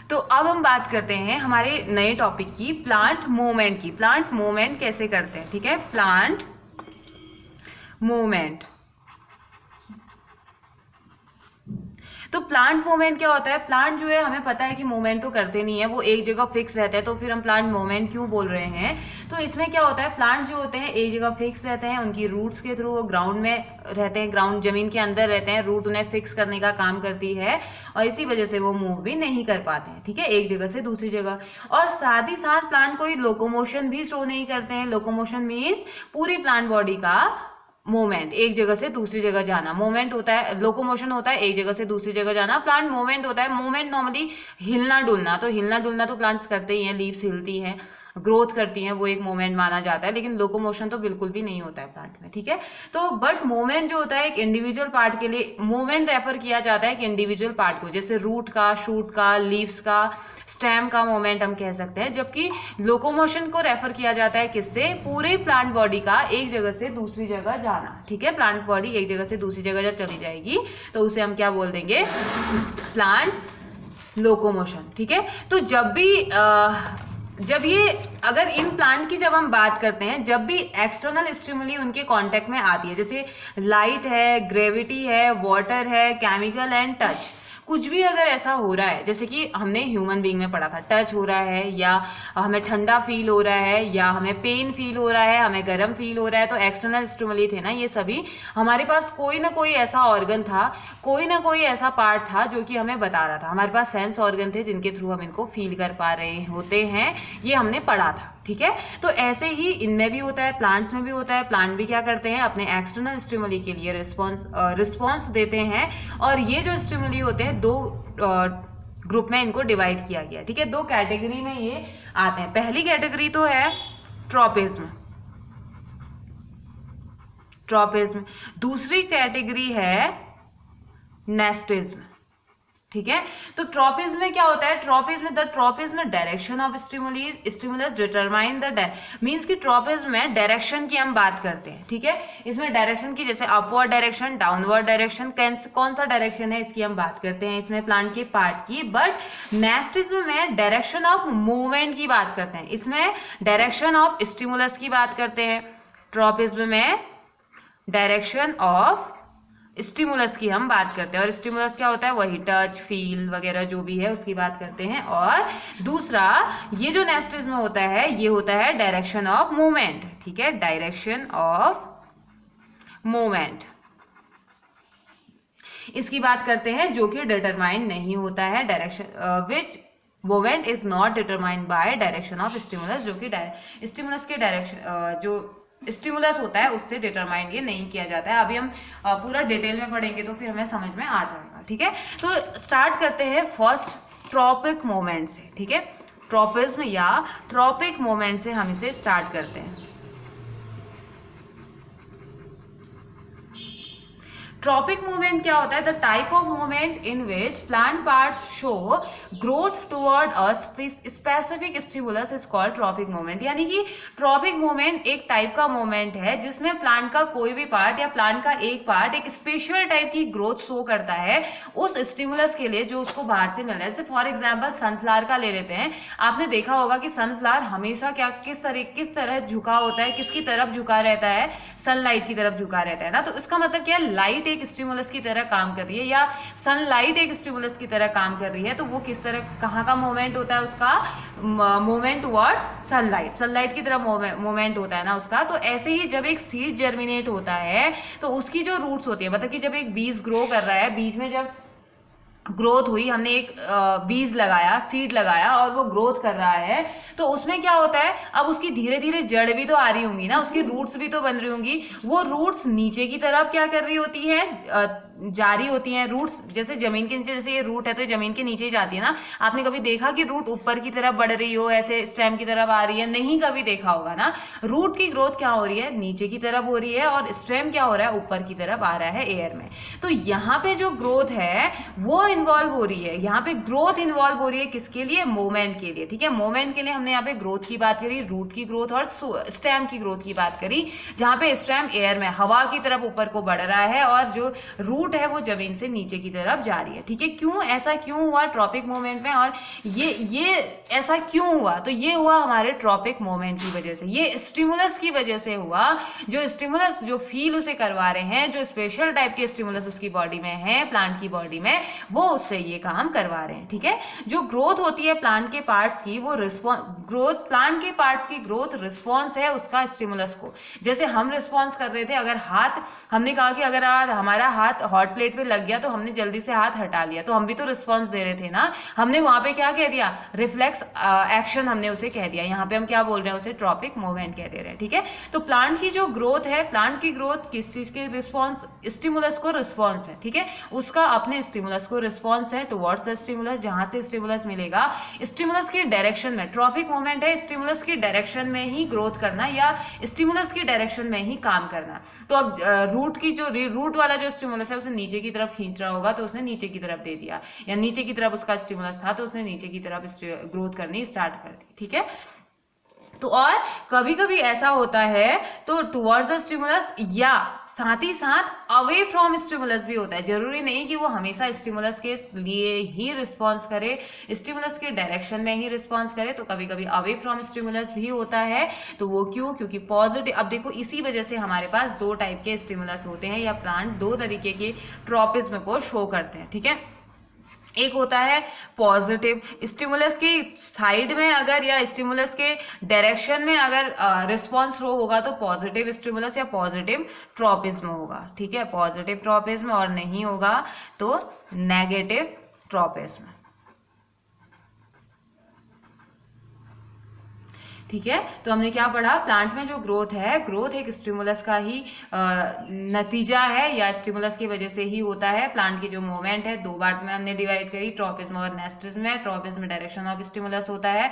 तो अब हम बात करते हैं हमारे नए टॉपिक की, प्लांट मूवमेंट की। प्लांट मूवमेंट कैसे करते हैं? ठीक है, प्लांट मूवमेंट। तो प्लांट मूवमेंट क्या होता है? प्लांट जो है, हमें पता है कि मूवमेंट तो करते नहीं है, वो एक जगह फिक्स रहते हैं, तो फिर हम प्लांट मूवमेंट क्यों बोल रहे हैं? तो इसमें क्या होता है, प्लांट जो होते हैं एक जगह फिक्स रहते हैं, उनकी रूट्स के थ्रू वो ग्राउंड में रहते हैं, ग्राउंड जमीन के अंदर रहते हैं, रूट उन्हें फिक्स करने का काम करती है और इसी वजह से वो मूव भी नहीं कर पाते हैं। ठीक है, एक जगह से दूसरी जगह। और साथ ही साथ प्लांट कोई लोकोमोशन भी शो नहीं करते हैं। लोकोमोशन मीन्स पूरी प्लांट बॉडी का मूवमेंट, एक जगह से दूसरी जगह जाना। मूवमेंट होता है, लोकोमोशन होता है एक जगह से दूसरी जगह जाना, प्लांट मूवमेंट होता है। मूवमेंट नॉर्मली हिलना डुलना, तो हिलना डुलना तो प्लांट्स करते ही हैं, लीव्स हिलती हैं, ग्रोथ करती हैं, वो एक मूवमेंट माना जाता है। लेकिन लोकोमोशन तो बिल्कुल भी नहीं होता है प्लांट में। ठीक है, तो बट मूवमेंट जो होता है एक इंडिविजुअल पार्ट के लिए मूवमेंट रेफर किया जाता है कि इंडिविजुअल पार्ट को, जैसे रूट का, शूट का, लीव्स का, स्टेम का मूवमेंट हम कह सकते हैं। जबकि लोकोमोशन को रेफर किया जाता है किससे? पूरे प्लांट बॉडी का एक जगह से दूसरी जगह जाना। ठीक है, प्लांट बॉडी एक जगह से दूसरी जगह जब चली जाएगी तो उसे हम क्या बोल देंगे? Plant locomotion. ठीक है, तो जब ये अगर इन प्लांट की जब हम बात करते हैं, जब भी एक्सटर्नल स्टिमुली उनके कांटेक्ट में आती है, जैसे लाइट है, ग्रेविटी है, वाटर है, केमिकल एंड टच, कुछ भी अगर ऐसा हो रहा है, जैसे कि हमने ह्यूमन बीइंग में पढ़ा था, टच हो रहा है या हमें ठंडा फील हो रहा है या हमें पेन फील हो रहा है, हमें गर्म फील हो रहा है, तो एक्सटर्नल स्टिमुली थे ना ये सभी। हमारे पास कोई ना कोई ऐसा ऑर्गन था, कोई ना कोई ऐसा पार्ट था जो कि हमें बता रहा था। हमारे पास सेंस ऑर्गन थे जिनके थ्रू हम इनको फील कर पा रहे होते हैं, ये हमने पढ़ा था। ठीक है, तो ऐसे ही इनमें भी होता है, प्लांट्स में भी होता है। प्लांट भी क्या करते हैं? अपने एक्सटर्नल स्टिमुली के लिए रिस्पॉन्स देते हैं। और ये जो स्टिमुली होते हैं, दो ग्रुप में इनको डिवाइड किया गया। ठीक है, दो कैटेगरी में ये आते हैं। पहली कैटेगरी तो है ट्रॉपिज्म, दूसरी कैटेगरी है नेस्टिज्म। ठीक है, तो ट्रॉपिज्म में क्या होता है? Tropism direction of stimulus determine the means कि ट्रॉपिज्म में डायरेक्शन की हम बात करते हैं। ठीक है, इसमें डायरेक्शन की, जैसे अपवर्ड डायरेक्शन, डाउनवर्ड डायरेक्शन, कौन सा डायरेक्शन है इसकी हम बात करते हैं इसमें प्लांट के पार्ट की। बट नेस्टिज्म में डायरेक्शन ऑफ मूवमेंट की बात करते हैं, इसमें डायरेक्शन ऑफ स्टिमुलस की बात करते हैं। ट्रॉपिज्म में डायरेक्शन ऑफ स्टिमुलस की हम बात करते हैं, और स्टिमुलस क्या होता है? वही टच, फील वगैरह जो भी है उसकी बात करते हैं। और दूसरा ये जो नेस्टिज्म होता है, ये होता है डायरेक्शन ऑफ मूवमेंट। ठीक है, डायरेक्शन ऑफ मूवमेंट इसकी बात करते हैं, जो कि डिटरमाइन नहीं होता है। Direction which movement is not determined by direction of stimulus, जो कि स्टिमुलस के डायरेक्शन जो स्टिमुलस होता है उससे डिटरमाइन ये नहीं किया जाता है। अभी हम पूरा डिटेल में पढ़ेंगे तो फिर हमें समझ में आ जाएगा, ठीक है। तो स्टार्ट करते हैं फर्स्ट ट्रॉपिक मोमेंट से, ठीक है। ट्रॉपिज्म या ट्रॉपिक मोमेंट से हम इसे स्टार्ट करते हैं। ट्रॉपिक मूवमेंट क्या होता है? The type of movement in which plant parts show growth toward a specific stimulus is called tropic movement. यानी कि ट्रॉपिक मूवमेंट एक टाइप का मूवमेंट है जिसमें प्लांट का कोई भी पार्ट या प्लांट का एक पार्ट एक स्पेशल टाइप की ग्रोथ शो करता है उस स्टिमुलस के लिए जो उसको बाहर से मिल रहा है। जैसे फॉर एग्जाम्पल सनफ्लावर का ले लेते हैं। आपने देखा होगा कि सनफ्लावर हमेशा क्या किस तरह झुका होता है, किसकी तरफ झुका रहता है? सनलाइट की तरफ झुका रहता है ना। तो इसका मतलब क्या है? लाइट एक स्टिमुलस की तरह काम कर रही है या सनलाइट एक स्टिमुलस की तरह काम कर रही है। तो वो किस तरह, कहाँ का मूवमेंट होता है उसका? मूवमेंट टुवर्ड्स सनलाइट, सनलाइट की तरफ मूवमेंट होता है ना उसका। तो ऐसे ही जब एक सीड जर्मिनेट होता है तो उसकी जो रूट्स होती है, मतलब कि जब एक बीज ग्रो कर रहा है, बीज में जब ग्रोथ हुई, हमने एक बीज लगाया, सीड लगाया और वो ग्रोथ कर रहा है, तो उसमें क्या होता है? अब उसकी धीरे धीरे जड़ भी तो आ रही होंगी ना, उसकी रूट्स भी तो बन रही होंगी। वो रूट्स नीचे की तरफ क्या कर रही होती है? जारी होती हैं। रूट्स जैसे जमीन के नीचे, जैसे ये रूट है तो ये जमीन के नीचे ही जाती है ना। आपने कभी देखा कि रूट ऊपर की तरफ बढ़ रही हो, ऐसे स्टेम की तरफ आ रही है? नहीं, कभी देखा होगा ना। रूट की ग्रोथ क्या हो रही है? नीचे की तरफ हो रही है और स्टेम क्या हो रहा है? ऊपर की तरफ आ रहा है एयर में। तो यहाँ पे जो ग्रोथ है वो इन्वॉल्व हो रही है। यहाँ पे ग्रोथ इन्वॉल्व हो रही है किसके लिए? मूवमेंट के लिए, ठीक है। मूवमेंट के लिए हमने यहाँ पे ग्रोथ की बात करी, रूट की ग्रोथ और स्टेम की ग्रोथ की बात करी, जहाँ पे स्टेम एयर में हवा की तरफ ऊपर को बढ़ रहा है और जो रूट है वो जमीन से नीचे की तरफ जा रही है, ठीक है। क्यों ऐसा क्यों हुआ ट्रॉपिक मूवमेंट में? और ये ऐसा क्यों हुआ? तो ये हुआ हमारे ट्रॉपिक मूवमेंट की वजह से, ये स्टिमुलस की वजह से हुआ। जो स्टिमुलस जो फील उसे करवा रहे हैं, जो स्पेशल टाइप के स्टिमुलस उसकी बॉडी में है, प्लांट की बॉडी में, वो उससे ये काम करवा रहे हैं, ठीक है। जो ग्रोथ होती है प्लांट के पार्ट्स की, वो ग्रोथ, प्लांट के पार्ट्स की ग्रोथ रिस्पॉन्स है उसका स्टिमुलस को। जैसे हम रिस्पॉन्स कर रहे थे, अगर हाथ, हमने कहा कि अगर हमारा हाथ हॉट प्लेट पे लग गया तो हमने जल्दी से हाथ हटा लिया, तो हम भी तो रिस्पॉन्स दे रहे थे ना। हमने वहां पे क्या कह दिया? रिफ्लेक्स एक्शन हमने उसे कह दिया। यहाँ पे हम क्या बोल रहे हैं? उसे ट्रॉपिक मूवमेंट कह दे रहे हैं, ठीक है। तो प्लांट की जो ग्रोथ है, प्लांट की ग्रोथ किस चीज के रिस्पॉन्स? स्टिमुलस को रिस्पॉन्स है, ठीक है। उसका अपने स्टिमुलस को रिस्पॉन्स है टुवर्ड्स द स्टिमुलस, जहां से स्टिमुलस मिलेगा। स्टिमुलस की डायरेक्शन में ट्रॉपिक मूवमेंट है, स्टिमुलस की डायरेक्शन में ही ग्रोथ करना या स्टिमुलस की डायरेक्शन में ही काम करना। तो अब रूट की जो रूट वाला जो स्टिमुलस है उसे नीचे की तरफ खींच रहा होगा तो उसने नीचे की तरफ दे दिया, या नीचे की तरफ उसका स्टिमुलस था तो उसने नीचे की तरफ ग्रोथ करनी स्टार्ट कर दी, ठीक है। तो और कभी कभी ऐसा होता है तो टुवर्ड्स द स्टिमुलस या साथ ही साथ अवे फ्रॉम स्टिमुलस भी होता है। जरूरी नहीं कि वो हमेशा स्टिमुलस के लिए ही रिस्पॉन्स करे, स्टिमुलस के डायरेक्शन में ही रिस्पॉन्स करे, तो कभी कभी अवे फ्रॉम स्टिमुलस भी होता है। तो वो क्यों? क्योंकि पॉजिटिव, अब देखो इसी वजह से हमारे पास दो टाइप के स्टिमुलस होते हैं या प्लांट दो तरीके के ट्रॉपिज्म को शो करते हैं, ठीक है। एक होता है पॉजिटिव, स्टिमुलस की साइड में अगर या स्टिमुलस के डायरेक्शन में अगर रिस्पॉन्स शो होगा तो पॉजिटिव स्टिमुलस या पॉजिटिव ट्रॉपिज्म होगा, ठीक है। पॉजिटिव ट्रॉपिज्म, और नहीं होगा तो नेगेटिव ट्रॉपिज्म, ठीक है। तो हमने क्या पढ़ा? प्लांट में जो ग्रोथ है, ग्रोथ एक स्टिमुलस का ही नतीजा है या स्टिमुलस की वजह से ही होता है। प्लांट की जो मूवमेंट है दो पार्ट में हमने डिवाइड करी, ट्रॉपिज्म और नेस्टिज्म में। ट्रॉपिज्म में डायरेक्शन ऑफ स्टिमुलस होता है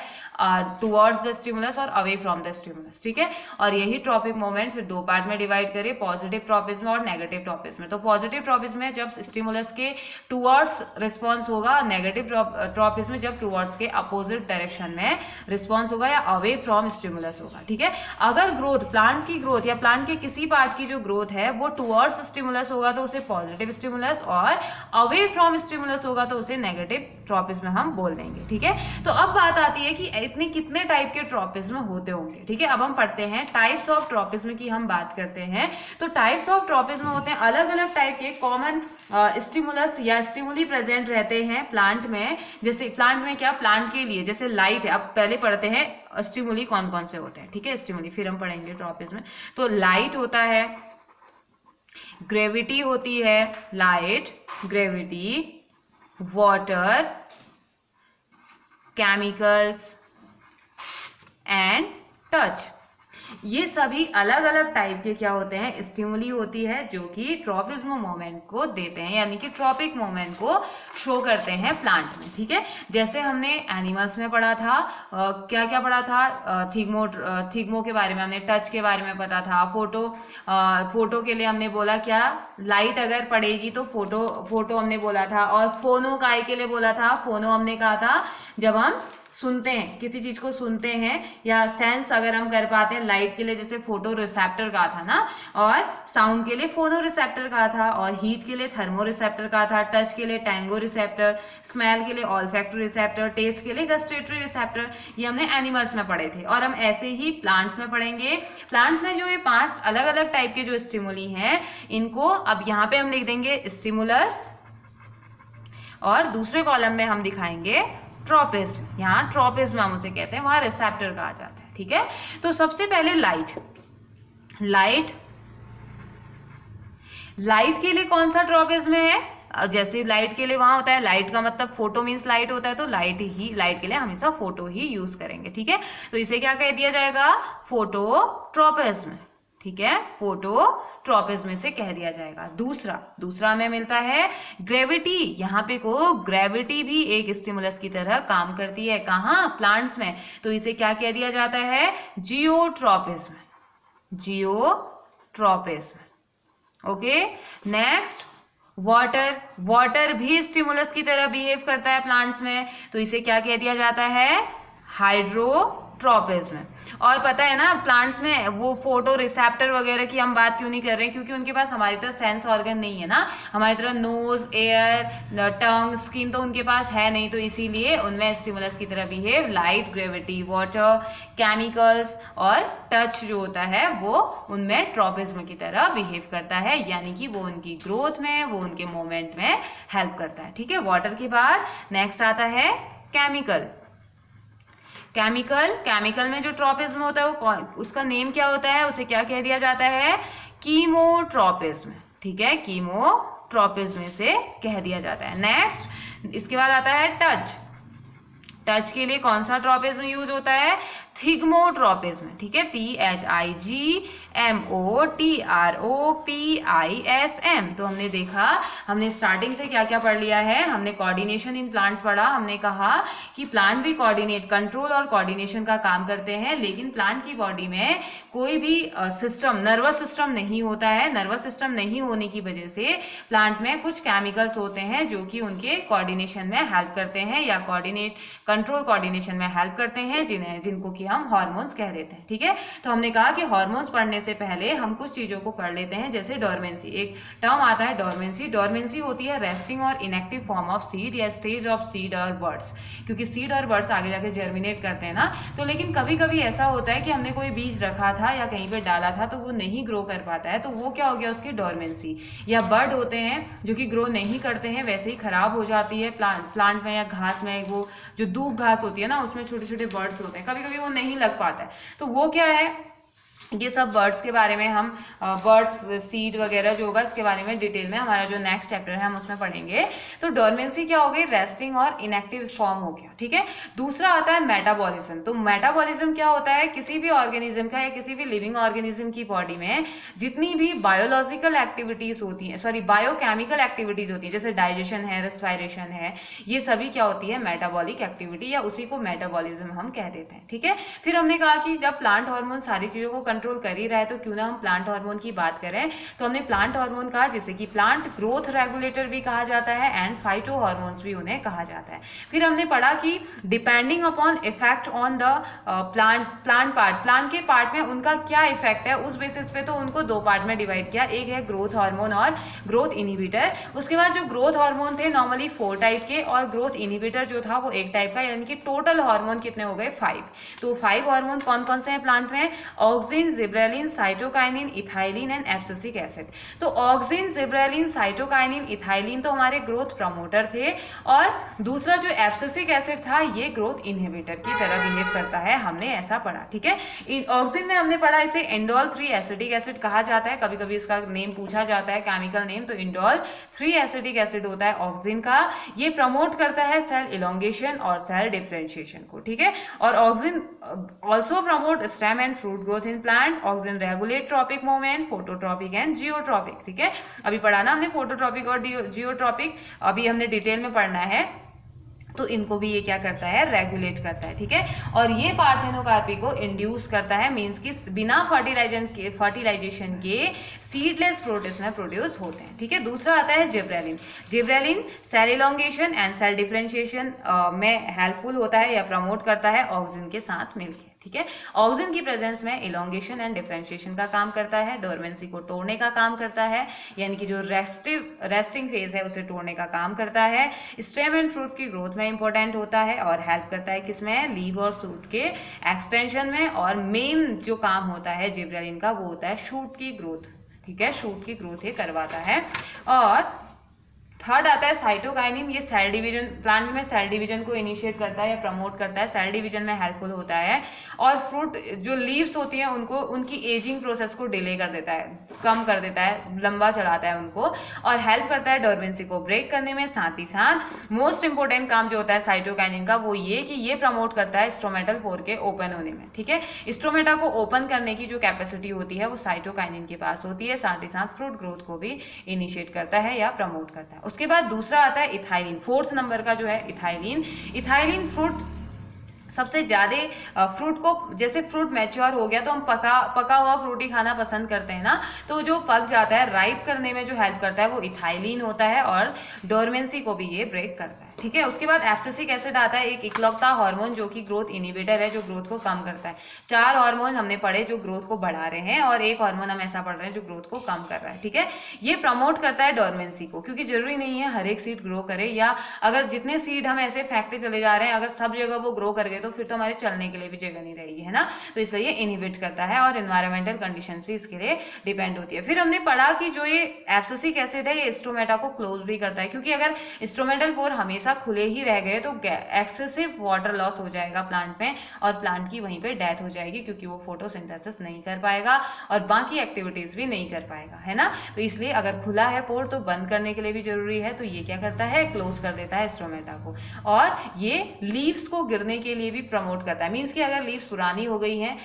टुवर्ड्स द स्टिमुलस और अवे फ्रॉम द स्टिमुलस, ठीक है। और यही ट्रॉपिक मूवमेंट फिर दो पार्ट में डिवाइड करे, पॉजिटिव ट्रॉपिज्म और नेगेटिव ट्रॉपिज्म। तो पॉजिटिव ट्रॉपिज्म में जब स्टिमुलस के टुवर्ड्स रिस्पॉन्स होगा, नेगेटिव ट्रॉपिज्म में जब टुवर्ड्स के अपोजिट डायरेक्शन में रिस्पॉन्स होगा या अवे फ्रॉम स्टिमुलस होगा, ठीक है। अगर ग्रोथ, प्लांट की ग्रोथ या प्लांट के किसी पार्ट की जो ग्रोथ है वो टुवर्ड्स स्टिमुलस होगा तो उसे पॉजिटिव स्टिमुलस, और अवे फ्रॉम स्टिमुलस होगा तो उसे नेगेटिव ट्रॉपिज्म हम बोल देंगे, ठीक है। तो अब बात आती है कि इतने कितने टाइप के ट्रॉपिज्म होते होंगे, ठीक है। अब हम पढ़ते हैं टाइप्स ऑफ ट्रॉपिज्म की हम बात करते हैं। तो टाइप्स ऑफ ट्रॉपिज्म होते हैं अलग अलग टाइप के कॉमन स्टिमुलस या स्टिमुली प्रेजेंट रहते हैं प्लांट में। जैसे प्लांट में क्या, प्लांट के लिए जैसे लाइट है। अब पहले पढ़ते हैं स्टिमुली कौन कौन से होते हैं, ठीक है। स्टिमुली फिर हम पढ़ेंगे ट्रॉपिज्म में। तो लाइट होता है, ग्रेविटी होती है, light, gravity, water, chemicals and touch. ये सभी अलग अलग टाइप के क्या होते हैं, स्टिमुली होती है जो कि ट्रॉपिज्म मूवमेंट को देते हैं, यानी कि ट्रॉपिक मूवमेंट को शो करते हैं प्लांट में। ठीक है, जैसे हमने एनिमल्स में पढ़ा था, क्या क्या पढ़ा था, थिग्मो के बारे में, हमने टच के बारे में पढ़ा था, फोटो के लिए हमने बोला क्या, लाइट अगर पड़ेगी तो फोटो हमने बोला था, और फोनो काय के लिए बोला था, फोनो हमने कहा था जब हम सुनते हैं, किसी चीज को सुनते हैं या सेंस अगर हम कर पाते हैं, लाइट के लिए जैसे फोटो रिसेप्टर कहा था ना, और साउंड के लिए फोनो रिसेप्टर कहा था, और हीट के लिए थर्मो रिसेप्टर कहा था, टच के लिए टैंगो रिसेप्टर, स्मेल के लिए ऑल्फैक्टरी रिसेप्टर, टेस्ट के लिए गस्टेटरी रिसेप्टर। ये हमने एनिमल्स में पढ़े थे, और हम ऐसे ही प्लांट्स में पढ़ेंगे। प्लांट्स में जो ये 5 अलग अलग टाइप के जो स्टिमुली हैं, इनको अब यहाँ पे हम लिख देंगे स्टिमुलस, और दूसरे कॉलम में हम दिखाएंगे ट्रॉपिज्म। यहाँ ट्रॉपिज्म हम उसे कहते हैं, वहां रिसेप्टर कहा जाता है। ठीक है, तो सबसे पहले लाइट के लिए कौन सा ट्रॉपिज्म है, जैसे लाइट के लिए वहां होता है, लाइट का मतलब फोटो मीन्स लाइट होता है, तो लाइट के लिए हमेशा फोटो ही यूज करेंगे। ठीक है, तो इसे क्या कह दिया जाएगा, फोटोट्रॉपिज्म। ठीक है, फोटोट्रॉपिज्म से कह दिया जाएगा। दूसरा हमें मिलता है ग्रेविटी। यहाँ पे ग्रेविटी भी एक स्टिमुलस की तरह काम करती है, कहाँ, प्लांट्स में, तो इसे क्या कह दिया जाता है, जियोट्रॉपिज्म। ओके, नेक्स्ट वाटर भी स्टिमुलस की तरह बिहेव करता है प्लांट्स में, तो इसे क्या कह दिया जाता है, हाइड्रोट्रॉपिज्म। और पता है ना, प्लांट्स में वो फोटो रिसेप्टर वगैरह की हम बात क्यों नहीं कर रहे हैं, क्योंकि उनके पास हमारी तरह सेंस ऑर्गन नहीं है ना, हमारी तरह नोज, एयर, टंग, स्किन तो उनके पास है नहीं, तो इसीलिए उनमें स्टिमुलस की तरह behave, light, gravity, water, chemicals और टच जो होता है वो उनमें ट्रॉपिज्म की तरह बिहेव करता है, यानी कि वो उनकी ग्रोथ में, वो उनके मूवमेंट में हेल्प करता है। ठीक है, वाटर के बाद नेक्स्ट आता है केमिकल में जो ट्रॉपिज्म होता है वो उसका नेम क्या होता है, उसे क्या कह दिया जाता है, कीमोट्रॉपिज्म। ठीक है, कीमोट्रॉपिज्म से कह दिया जाता है। नेक्स्ट इसके बाद आता है टच के लिए कौन सा ट्रॉपिज्म यूज होता है, थिग्मोट्रॉपिज्म। ठीक है, THIGMOTROPISM। तो हमने देखा, हमने स्टार्टिंग से क्या क्या पढ़ लिया है, हमने कोऑर्डिनेशन इन प्लांट्स पढ़ा, हमने कहा कि प्लांट भी कंट्रोल और कोऑर्डिनेशन का काम करते हैं, लेकिन प्लांट की बॉडी में कोई भी नर्वस सिस्टम नहीं होता है। नर्वस सिस्टम नहीं होने की वजह से प्लांट में कुछ केमिकल्स होते हैं जो कि उनके कोऑर्डिनेशन में हेल्प करते हैं, या कंट्रोल कोऑर्डिनेशन में हेल्प करते हैं, जिनको कि हम हार्मोन्स कह देते हैं। ठीक है, तो हमने कहा कि हार्मोन्स पढ़ने से पहले हम कुछ चीजों को पढ़ लेते हैं, जैसे डोरमेंसी। एक टर्म आता है डोरमेंसी होती है रेस्टिंग और इनएक्टिव फॉर्म ऑफ सीड या स्टेज ऑफ सीड और बर्ड्स, क्योंकि सीड और बर्ड्स आगे जाके जर्मिनेट करते हैं ना, तो लेकिन कभी कभी ऐसा होता है कि हमने कोई बीज रखा था या कहीं पे डाला था तो वो नहीं ग्रो कर पाता है, तो वो क्या हो गया, उसकी डोरमेंसी। या बर्ड होते हैं जो कि ग्रो नहीं करते हैं, वैसे ही खराब हो जाती है प्लांट में या घास में, वो जो दूब घास होती है ना, उसमें छोटे छोटे बर्ड्स होते हैं, कभी कभी वो नहीं लग पाता है, तो वो क्या है, ये सब बर्ड्स के बारे में हम बर्ड्स सीड वगैरह जो होगा इसके बारे में डिटेल में हमारा जो नेक्स्ट चैप्टर है हम उसमें पढ़ेंगे। तो डोरमेंसी क्या हो गई, रेस्टिंग और इनएक्टिव फॉर्म हो गया। ठीक है, दूसरा आता है मेटाबॉलिज्म। तो मेटाबॉलिज्म क्या होता है, किसी भी ऑर्गेनिज्म का या किसी भी लिविंग ऑर्गेनिज्म की बॉडी में जितनी भी बायोलॉजिकल एक्टिविटीज होती हैं, बायोकेमिकल एक्टिविटीज होती है, जैसे डाइजेशन है, रेस्पिरेशन है, ये सभी क्या होती है, मेटाबॉलिक एक्टिविटी, या उसी को मेटाबॉलिज्म हम कह देते हैं। ठीक है, फिर हमने कहा कि जब प्लांट हार्मोन सारी चीजों को कंट्रोल कर ही रहा है तो क्यों ना हम प्लांट हार्मोन की बात करें। तो हमने प्लांट हार्मोन कहा जिसे कि प्लांट ग्रोथ रेगुलेटर भी कहा जाता है, एंड फाइटो हार्मोन्स भी उन्हें कहा जाता है। फिर हमने पढ़ा कि depending upon effect on the plant के पार्ट में उनका क्या इफेक्ट है, उस बेसिस पे तो उनको दो पार्ट में डिवाइड किया, एक है ग्रोथ हार्मोन और ग्रोथ इनहिबिटर। उसके बाद जो ग्रोथ हार्मोन थे नॉर्मली 4 टाइप के, और ग्रोथ इनहिबिटर जो था वो 1 टाइप का, यानी कि टोटल हार्मोन कितने हो गए, 5। तो 5 हार्मोन कौन कौन से हैं प्लांट में, auxin, gibberellin, cytokinin, ethylene and abscisic acid. तो ऑक्सिन, जिब्रेलिन, साइटोकाइनिन, इथाइलिन तो हमारे ग्रोथ प्रमोटर थे, और दूसरा जो एब्सिसिक एसिड था ये ग्रोथ इनहिबिटर की तरह बिहेव करता है, हमने ऐसा पढ़ा। ठीक है, ऑक्सिन में हमने पढ़ा इसे इंडोल 3 एसिडिक एसिड कहा जाता है, कभी कभी इसका नेम पूछा जाता है, केमिकल नेम, तो इंडोल 3 एसिडिक एसिड होता है ऑक्सिन का। ये प्रमोट करता है सेल इलोंगेशन और सेल डिफरेंशिएशन को। ठीक है, और auxin also promote stem and fruit growth in plant. Plant, oxygen regulate tropic movement, phototropic and geotropic. ठीक है, अभी पढ़ा ना हमने फोटोट्रॉपिक और जियोट्रॉपिक, अभी हमने डिटेल में पढ़ना है। तो इनको भी ये क्या करता है, रेगुलेट करता है। ठीक है, और ये पार्थेनोकार्पी को इंड्यूस करता है, मींस कि बिना फर्टिलाइजेशन के सीडलेस फ्रूट इसमें प्रोड्यूस होते हैं। ठीक है, दूसरा आता है gibberellin. Gibberellin cell elongation and cell differentiation में हेल्पफुल होता है या प्रमोट करता है ऑक्सीजन के साथ मिलकर। ठीक है, ऑक्सीजन की प्रेजेंस में इलोंगेशन एंड डिफरेंशिएशन का काम करता है, डोरमेंसी को तोड़ने का काम करता है, यानी कि जो रेस्टिंग फेज है उसे तोड़ने का काम करता है, स्टेम एंड फ्रूट की ग्रोथ में इंपॉर्टेंट होता है और हेल्प करता है किसमें, लीव और शूट के एक्सटेंशन में। और मेन जो काम होता है जिब्रेलिन का वो होता है शूट की ग्रोथ। ठीक है, शूट की ग्रोथ ये करवाता है। और थर्ड आता है साइटोकाइनिन। ये सेल डिवीजन, प्लांट में सेल डिवीजन को इनिशिएट करता है या प्रमोट करता है, सेल डिवीजन में हेल्पफुल होता है। और फ्रूट जो लीव्स होती हैं उनको, उनकी एजिंग प्रोसेस को डिले कर देता है, कम कर देता है, लंबा चलाता है उनको, और हेल्प करता है डोरमेंसी को ब्रेक करने में। साथ ही साथ मोस्ट इंपोर्टेंट काम जो होता है साइटोकाइनिन का वो ये कि ये प्रमोट करता है स्ट्रोमेटल पोर के ओपन होने में। ठीक है, स्ट्रोमेटा को ओपन करने की जो कैपेसिटी होती है वो साइटोकाइनिन के पास होती है। साथ ही साथ फ्रूट ग्रोथ को भी इनिशिएट करता है या प्रमोट करता है। उसके बाद दूसरा आता है इथाइलिन, फोर्थ नंबर का जो है इथाइलिन। इथाइलिन फ्रूट सबसे ज्यादा फ्रूट को, जैसे फ्रूट मैच्योर हो गया तो हम पका हुआ फ्रूट ही खाना पसंद करते हैं ना, तो जो पक जाता है राइप करने में जो हेल्प करता है वो इथाइलिन होता है और डोरमेंसी को भी ये ब्रेक करता है। ठीक है, उसके बाद एब्सिसिक एसिड आता है, एक इकलौता हार्मोन जो कि ग्रोथ इनिबिटर है, जो ग्रोथ को कम करता है। 4 हार्मोन हमने पढ़े जो ग्रोथ को बढ़ा रहे हैं और एक हार्मोन हम ऐसा पढ़ रहे हैं जो ग्रोथ को कम कर रहा है। ठीक है, ये प्रमोट करता है डोरमेंसी को, क्योंकि जरूरी नहीं है हर एक सीड ग्रो करे, या अगर जितने सीड हम ऐसे फेंकते चले जा रहे हैं अगर सब जगह वो ग्रो कर गए तो फिर तो हमारे चलने के लिए भी जगह नहीं रहेगी, है ना। तो इसलिए ये इनिबिट करता है और एनवायरमेंटल कंडीशंस भी इसके लिए डिपेंड होती है। फिर हमने पढ़ा कि जो ये एब्सिसिक एसिड है ये स्ट्रोमेटा को क्लोज भी करता है, क्योंकि अगर स्ट्रोमेटल पोर हमेशा खुले ही रह गए तो एक्सेसिव वाटर लॉस हो जाएगा प्लांट में और प्लांट की वहीं पे डेथ हो जाएगी, क्योंकि वो फोटोसिंथेसिस नहीं कर पाएगा और बाकी एक्टिविटीज भी नहीं कर पाएगा, है ना। तो इसलिए अगर खुला है पोर तो बंद करने के लिए भी जरूरी है, तो ये क्या करता है, क्लोज कर देता है स्ट्रोमेटा को। और ये लीव्स को गिरने के लिए भी प्रमोट करता है, मीन्स कि अगर लीव्स पुरानी हो गई हैं,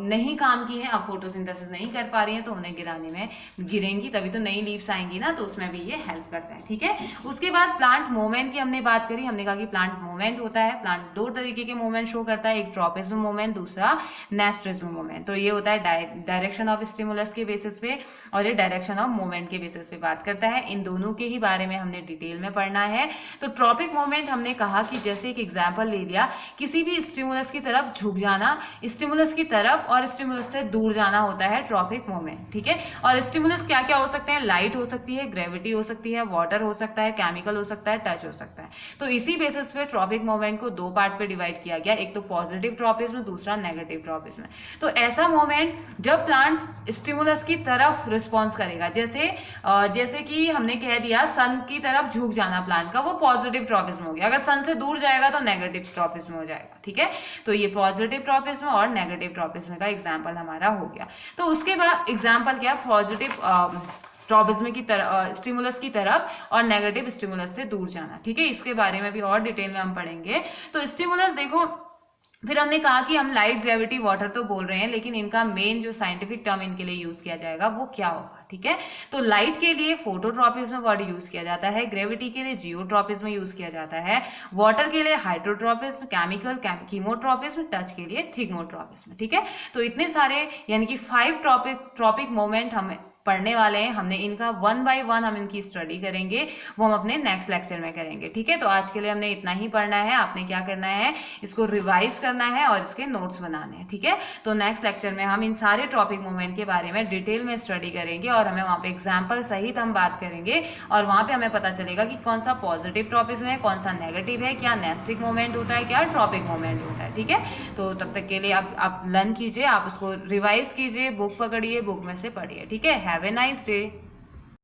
नहीं काम की हैं, अब फोटोसिंथेसिस नहीं कर पा रही हैं, तो उन्हें गिराने में गिरेंगी तभी तो नई लीव्स आएंगी ना, तो उसमें भी ये हेल्प करता है। ठीक है, उसके बाद प्लांट मूवमेंट की हमने बात करी। हमने कहा कि प्लांट मूवमेंट होता है, प्लांट 2 तरीके के मूवमेंट शो करता है, एक ट्रॉपिज्म मूवमेंट, दूसरा नेस्ट्रिज्म मूवमेंट। तो ये होता है डायरेक्शन ऑफ स्टिमुलस के बेसिस पे और ये डायरेक्शन ऑफ मूवमेंट के बेसिस पे बात करता है। इन दोनों के ही बारे में हमने डिटेल में पढ़ना है। तो ट्रॉपिक मूवमेंट हमने कहा कि जैसे एक एग्जाम्पल ले लिया, किसी भी स्टिमुलस की तरफ झुक जाना, स्टिमुलस की तरफ और स्टिमुलस से दूर जाना होता है ट्रॉपिक मूवमेंट। ठीक है, और स्टिमुलस क्या क्या हो सकते हैं, लाइट हो सकती है, ग्रेविटी हो सकती है, वाटर हो सकता है, केमिकल हो सकता है, टच हो सकता है। तो इसी बेसिस पे ट्रॉपिक मूवमेंट को 2 पार्ट पे डिवाइड किया गया, एक तो पॉजिटिव ट्रॉपिज्म, दूसरा नेगेटिव ट्रॉपिज्म। तो ऐसा मूवमेंट जब प्लांट स्टिमुलस की तरफ रिस्पॉन्स करेगा, जैसे कि हमने कह दिया सन की तरफ झुक जाना प्लांट का, वो पॉजिटिव ट्रॉपिज्म हो गया। अगर सन से दूर जाएगा तो नेगेटिव ट्रॉपिज्म हो जाएगा। ठीक है, तो ये पॉजिटिव ट्रॉपिज्म और नेगेटिव ट्रॉपिज्म का एग्जाम्पल हमारा हो गया। तो उसके बाद एग्जाम्पल क्या, पॉजिटिव ट्रॉपिज्म की तरफ, स्टिमुलस की तरफ और नेगेटिव स्टिमुलस से दूर जाना। ठीक है, इसके बारे में भी और डिटेल में हम पढ़ेंगे। तो स्टिमुलस देखो, फिर हमने कहा कि हम लाइट, ग्रेविटी, वाटर तो बोल रहे हैं, लेकिन इनका मेन जो साइंटिफिक टर्म इनके लिए यूज किया जाएगा वो क्या होगा। ठीक है, तो लाइट के लिए फोटोट्रॉपिज्म वर्ड यूज किया जाता है, ग्रेविटी के लिए जियोट्रॉपिज्म यूज किया जाता है, वाटर के लिए हाइड्रोट्रॉपिज्म, केमिकल कीमोट्रॉपिज्म, टच के लिए थिग्मोट्रॉपिज्म। ठीक है, तो इतने सारे यानी कि 5 ट्रॉपिक मोमेंट हमें पढ़ने वाले हैं। हमने इनका 1 बाय 1 हम इनकी स्टडी करेंगे, वो हम अपने नेक्स्ट लेक्चर में करेंगे। ठीक है, तो आज के लिए हमने इतना ही पढ़ना है। आपने क्या करना है, इसको रिवाइज करना है और इसके नोट्स बनाने हैं। ठीक है, तो नेक्स्ट लेक्चर में हम इन सारे ट्रॉपिक मूवमेंट के बारे में डिटेल में स्टडी करेंगे और हमें वहाँ पे एग्जाम्पल सहित हम बात करेंगे और वहाँ पे हमें पता चलेगा कि कौन सा पॉजिटिव ट्रॉपिज्म है, कौन सा नेगेटिव है, क्या नेस्टिक मूवमेंट होता है, क्या ट्रॉपिक मूवमेंट होता है। ठीक है, तो तब तक के लिए आप लर्न कीजिए, आप उसको रिवाइज कीजिए, बुक पकड़िए, बुक में से पढ़िए। ठीक है, हैव ए नाइस डे।